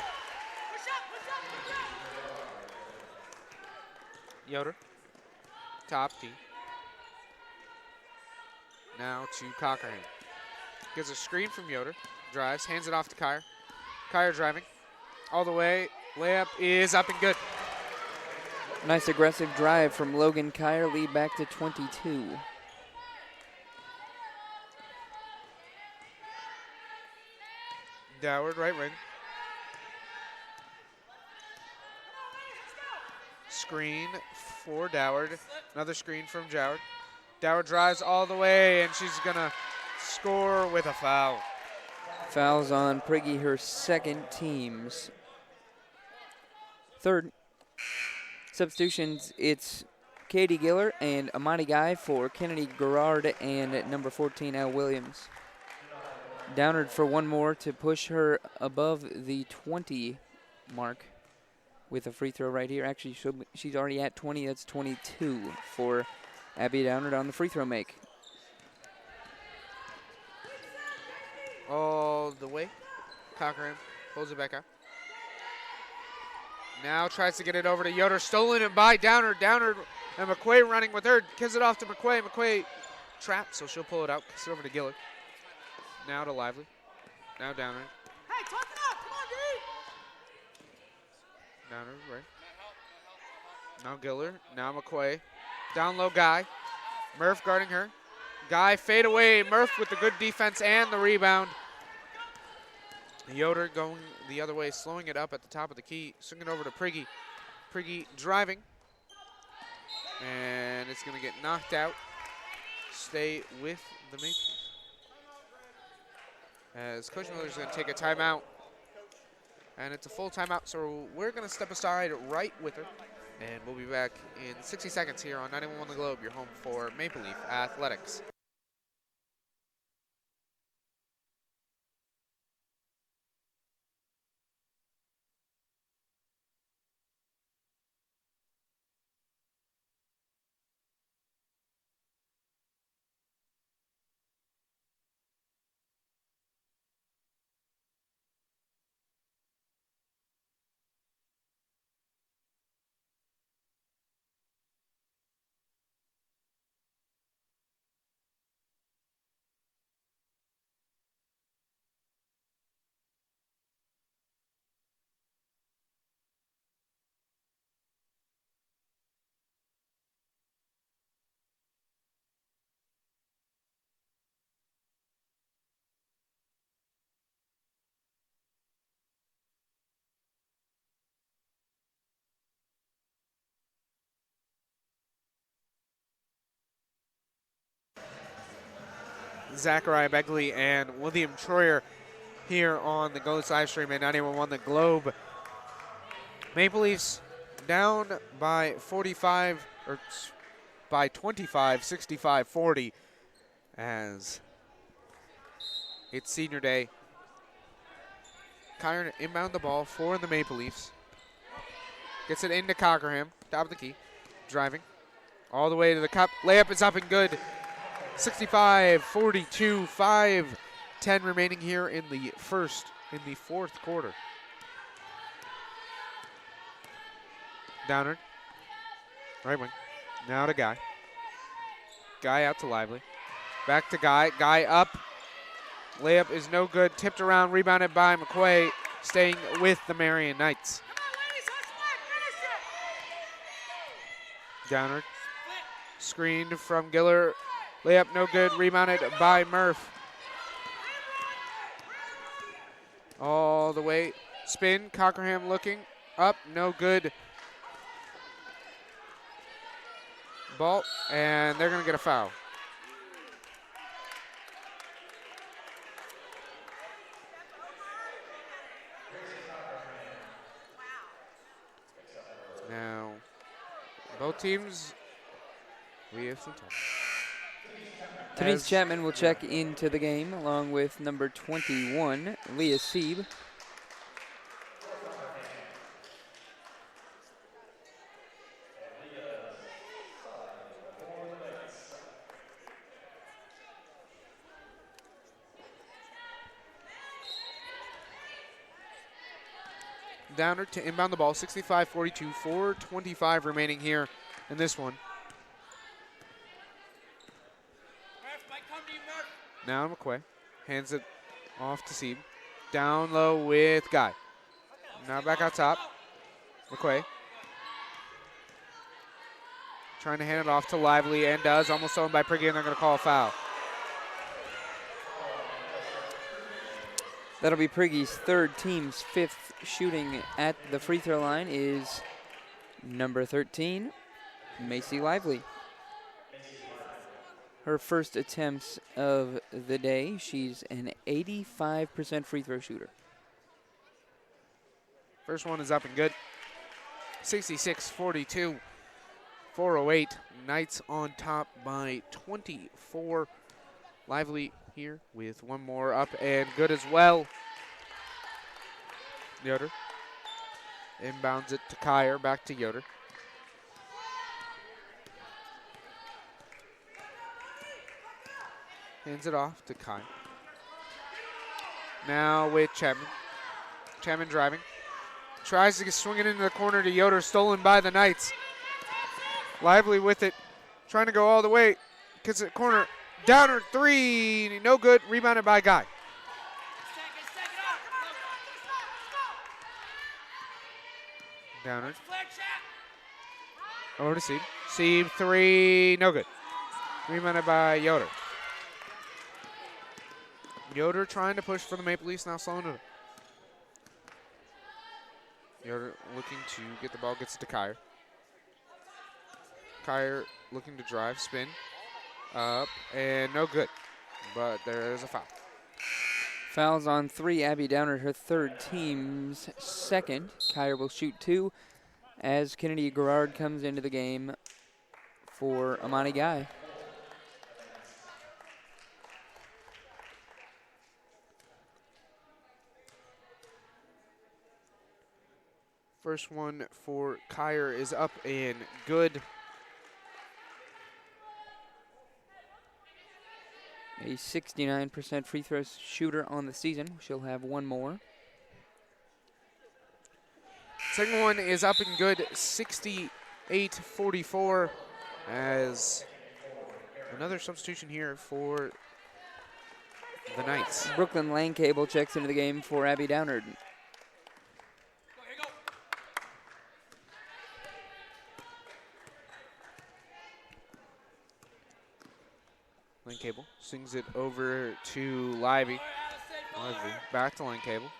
Yoder. Top D. Now to Cockerham. Gets a screen from Yoder. Drives, hands it off to Kyer. Kyer driving all the way. Layup is up and good. Nice aggressive drive from Logan Kyer, lead back to 22. Doward, right wing. Screen for Doward. Another screen from Doward. Doward drives all the way, and she's going to score with a foul. Fouls on Pregame, her second, team's third. Substitutions, it's Katie Giller and Amani Guy for Kennedy Gerard and number 14, Al Williams. Downward for one more to push her above the 20 mark with a free throw right here. Actually, she's already at 20. That's 22 for Abby Downward on the free throw make. All the way. Cockerham pulls it back out. Now tries to get it over to Yoder. Stolen it by Downard. Downard and McQuay running with her. Gives it off to McQuay. McQuay trapped, so she'll pull it out. Kiss it over to Gillard. Now to Lively. Now Downard. Hey, toughen up. Come on, dude. Downard, right. Now Gillard. Now McQuay. Down low Guy. Murph guarding her. Guy fade away. Murph with the good defense and the rebound. Yoder going the other way, slowing it up at the top of the key, swinging over to Prigge. Prigge driving. And it's going to get knocked out. Stay with the Maples. As Coach Miller's going to take a timeout. And it's a full timeout, so we're going to step aside right with her. And we'll be back in 60 seconds here on 91 The Globe, your home for Maple Leaf Athletics. Zachariah Begley and William Troyer here on the Ghost live stream at 91.1 The Globe. Maple Leafs down by 45, or by 25, 65-40, as it's senior day. Kyron inbound the ball for the Maple Leafs. Gets it into Cockerham, top of the key, driving all the way to the cup. Layup is up and good. 65-42, 5:10 remaining here in the fourth quarter. Downard, right wing, now to Guy. Guy out to Lively. Back to Guy, Guy up. Layup is no good, tipped around, rebounded by McQuay, staying with the Marian Knights. Downard, screened from Giller. Layup no good, rebounded by Murph. All the way, spin, Cockerham looking, up, no good. Ball, and they're gonna get a foul. Now, both teams, we have some time. Denise Chapman will check into the game along with number 21, Leah Sieb. Downer to inbound the ball, 65-42, 4:25 remaining here in this one. Now McQuay hands it off to Sieb. Down low with Guy. Now back out top. McQuay trying to hand it off to Lively and does. Almost owned by Pregame. They're going to call a foul. That'll be Priggy's third, team's fifth shooting at the free throw line is number 13, Macy Lively. Her first attempts of the day, she's an 85% free throw shooter. First one is up and good. 66-42, 4:08. Knights on top by 24. Lively here with one more up and good as well. Yoder inbounds it to Kyer, back to Yoder. Hands it off to Kyer. Now with Chapman. Chapman driving. Tries to swing it into the corner to Yoder, stolen by the Knights. Lively with it, trying to go all the way. Gets it corner, downer three, no good, rebounded by Guy. Downer. Over to Sieb. Sieb three, no good. Rebounded by Yoder. Yoder trying to push for the Maple Leafs, now slowing it up. Yoder looking to get the ball, gets it to Kyer. Kyer looking to drive, spin, up, and no good. But there is a foul. Fouls on 3, Abby Downer, her third, team's second. Kyer will shoot 2 as Kennedy Garrard comes into the game for Amani Guy. First one for Kyer is up and good. A 69% free throw shooter on the season. She'll have one more. Second one is up and good, 68-44, as another substitution here for the Knights. Brooklyn Langcable checks into the game for Abby Downard. Langcable swings it over to Lively. Back to Langcable.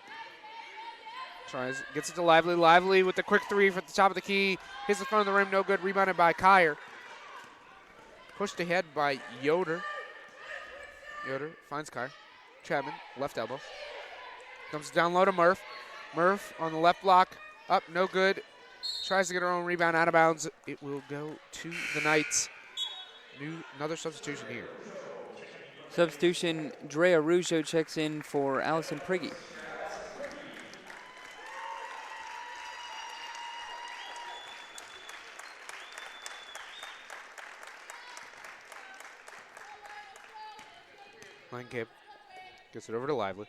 Gets it to Lively. Lively with the quick three from the top of the key. Hits the front of the rim, no good. Rebounded by Kyer. Pushed ahead by Yoder. Yoder finds Kyer. Chapman, left elbow. Comes down low to Murph. Murph on the left block. Up, no good. Tries to get her own rebound out of bounds. It will go to the Knights. Another substitution here. Substitution, Drea Rougeau checks in for Allison Prigge. Langcable gets it over to Lively.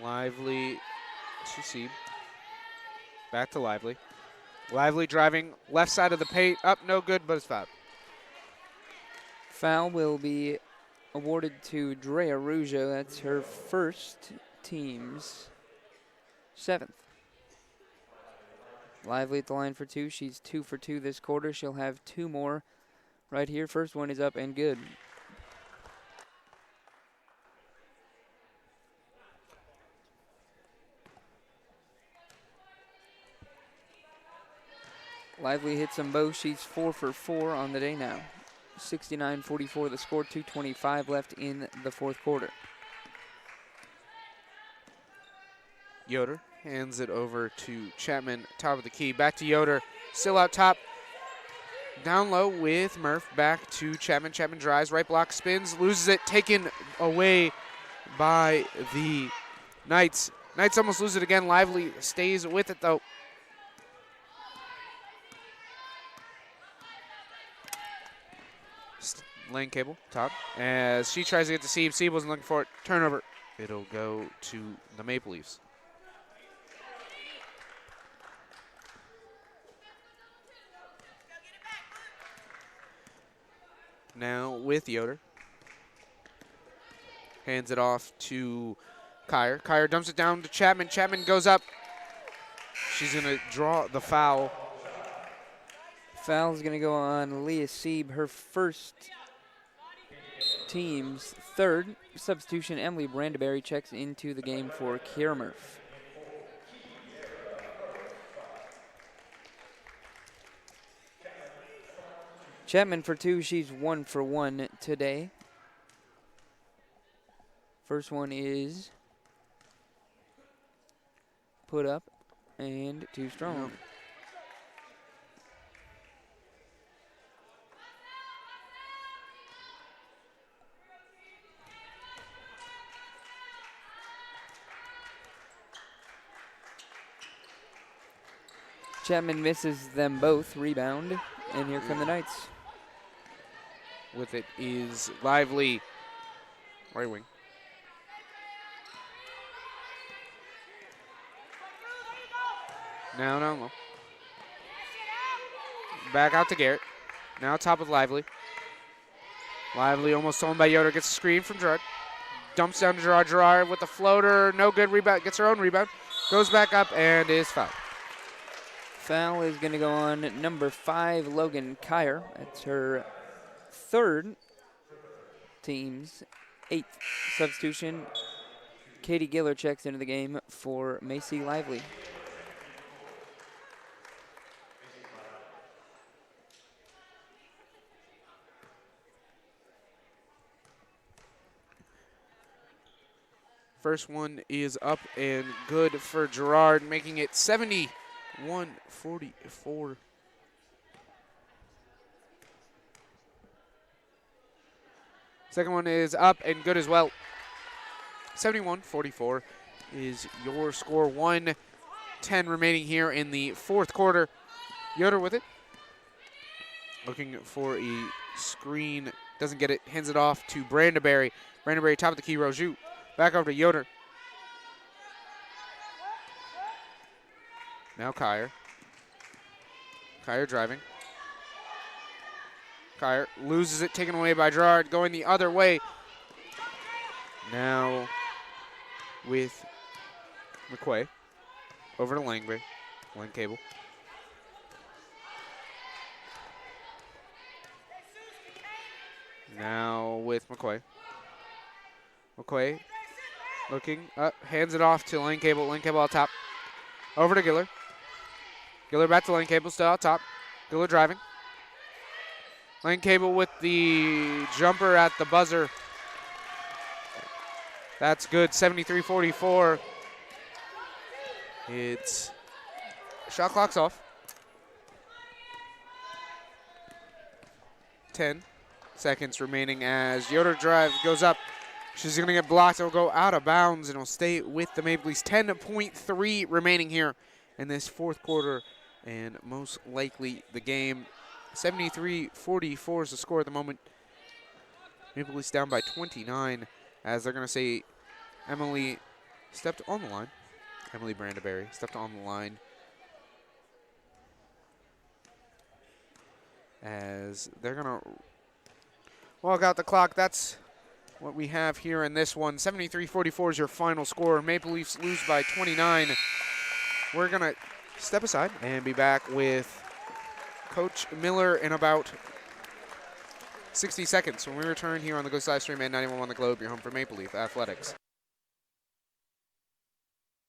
Lively to Sieb. Back to Lively. Lively driving left side of the paint. Up, no good, but it's fouled. Foul will be awarded to Drea Rougeau. That's her first, team's 7th. Lively at the line for 2. She's 2 for 2 this quarter. She'll have 2 more right here. First one is up and good. Lively hits them both. She's 4 for 4 on the day now. 69-44 the score, 2:25 left in the fourth quarter. Yoder hands it over to Chapman, top of the key. Back to Yoder, still out top. Down low with Murph, back to Chapman. Chapman drives, right block, spins, loses it, taken away by the Knights. Knights almost lose it again. Lively stays with it though. Langcable, top, as she tries to get to Sieb. Sieb wasn't looking for it. Turnover. It'll go to the Maple Leafs. Now with Yoder. Hands it off to Kyer. Kyer dumps it down to Chapman. Chapman goes up. She's going to draw the foul. Foul's going to go on Leah Sieb, her first, team's third. Substitution, Emily Brandeberry checks into the game for Kiermurph. Chapman for 2, she's 1 for 1 today. First one is put up and too strong. Chapman misses them both. Rebound, and here come the Knights. With it is Lively, right wing. No. Back out to Garrett. Now top with Lively. Lively almost stolen by Yoder. Gets a screen from Gerard. Dumps down to Gerard. Gerard with the floater. No good rebound. Gets her own rebound. Goes back up and is fouled. Foul is going to go on number 5, Logan Kyer. That's her third, team's 8th substitution. Katie Giller checks into the game for Macy Lively. First one is up and good for Gerard, making it 71-44. Second one is up and good as well. 71-44 is your score. 1:10 remaining here in the fourth quarter. Yoder with it. Looking for a screen. Doesn't get it. Hands it off to Brandeberry. Brandeberry top of the key. Roju. Back over to Yoder. Now Kyer. Kyer driving. Kyer loses it, taken away by Gerard, going the other way. Now with McQuay. Over to Langby. Lang Cable. Now with McQuay. McQuay looking up, hands it off to Lane Cable. Lane Cable out top. Over to Giller. Giller back to Lane Cable, still out top. Giller driving. Lane Cable with the jumper at the buzzer. That's good, 73-44. It's shot clock's off. 10 seconds remaining as Yoder drive goes up. She's going to get blocked. It'll go out of bounds and it'll stay with the Maple Leafs. 10.3 remaining here in this fourth quarter and most likely the game. 73-44 is the score at the moment. Maple Leafs down by 29 as they're going to say Emily stepped on the line. Emily Brandeberry stepped on the line as they're going to walk out the clock. That's what we have here in this one. 73-44 is your final score. Maple Leafs lose by 29. We're going to step aside and be back with Coach Miller in about 60 seconds when we return here on the Ghost Live Stream and 91 on the Globe, your home for Maple Leaf Athletics.